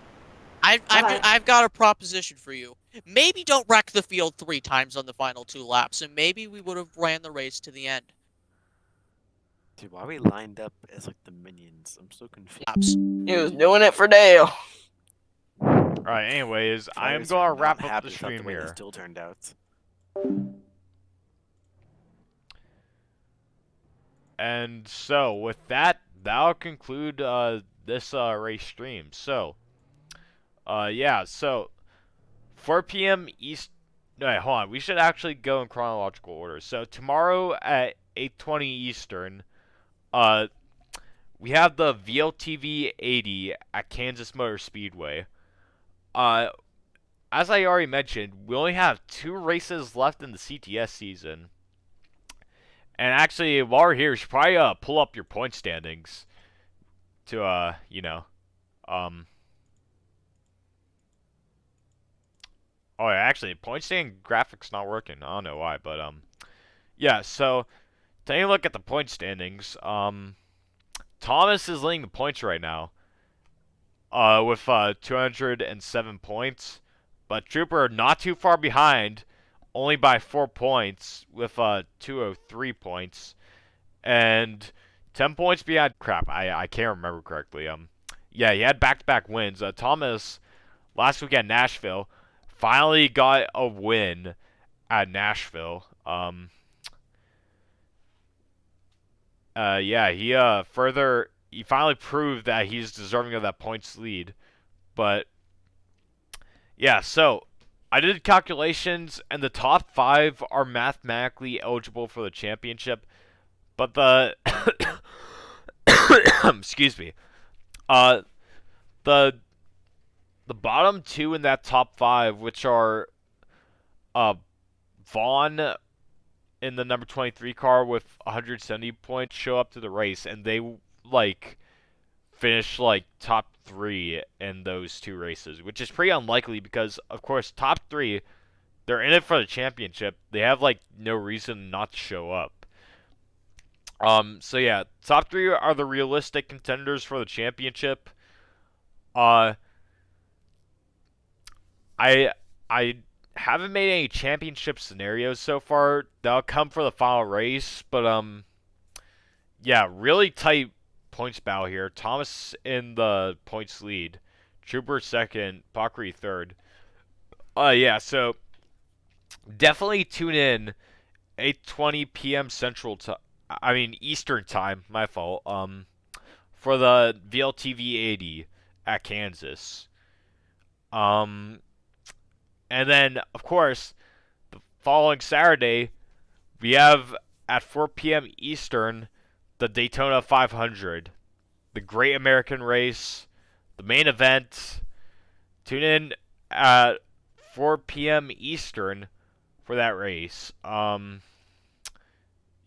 Bye-bye. I've got a proposition for you. Maybe don't wreck the field 3 times on the final 2 laps, and maybe we would have ran the race to the end. Dude, why are we lined up as like the minions? I'm so confused. Laps. He was doing it for Dale. Alright, anyways, I am Drivers gonna are not wrap up happy the about stream the way here. this duel turned out. And so, with that, that'll conclude this race stream. So, yeah, so 4 p.m. East. No, wait, hold on. We should actually go in chronological order. So tomorrow at 8:20 Eastern, we have the VLTV 80 at Kansas Motor Speedway. As I already mentioned, we only have 2 races left in the CTS season. And actually, while we're here, we should probably pull up your point standings to Oh, yeah, actually, point stand graphics not working. I don't know why, but yeah. So taking a look at the point standings, Thomas is leading the points right now, with 207 points, but Trooper not too far behind, only by 4 points with 203 points, and 10 points behind. Crap, I can't remember correctly. Yeah, he had back-to-back wins. Thomas last week at Nashville finally got a win at Nashville. Yeah, he finally proved that he's deserving of that points lead. But yeah, so I did calculations, and the top 5 are mathematically eligible for the championship, but the excuse me, the bottom 2 in that top 5, which are Vaughn in the number 23 car with 170 points, show up to the race, and they like finish like top 3 in those 2 races, which is pretty unlikely because, of course, top 3, they're in it for the championship. They have like no reason not to show up. So yeah, top 3 are the realistic contenders for the championship. I haven't made any championship scenarios so far. That'll come for the final race, but yeah, really tight points battle here. Thomas in the points lead, Trooper second, Bakri third. Yeah, so definitely tune in 8:20 p.m. Central Eastern time. My fault. For the VLTV 80 at Kansas. And then of course the following Saturday we have at 4 p.m. Eastern the Daytona 500, the Great American Race, the main event. Tune in at 4 p.m. Eastern for that race.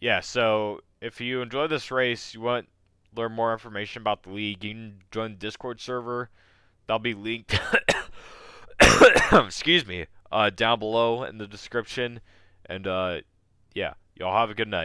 Yeah, so if you enjoy this race, you want to learn more information about the league, you can join the Discord server. That'll be linked, excuse me, down below in the description. And yeah, y'all have a good night.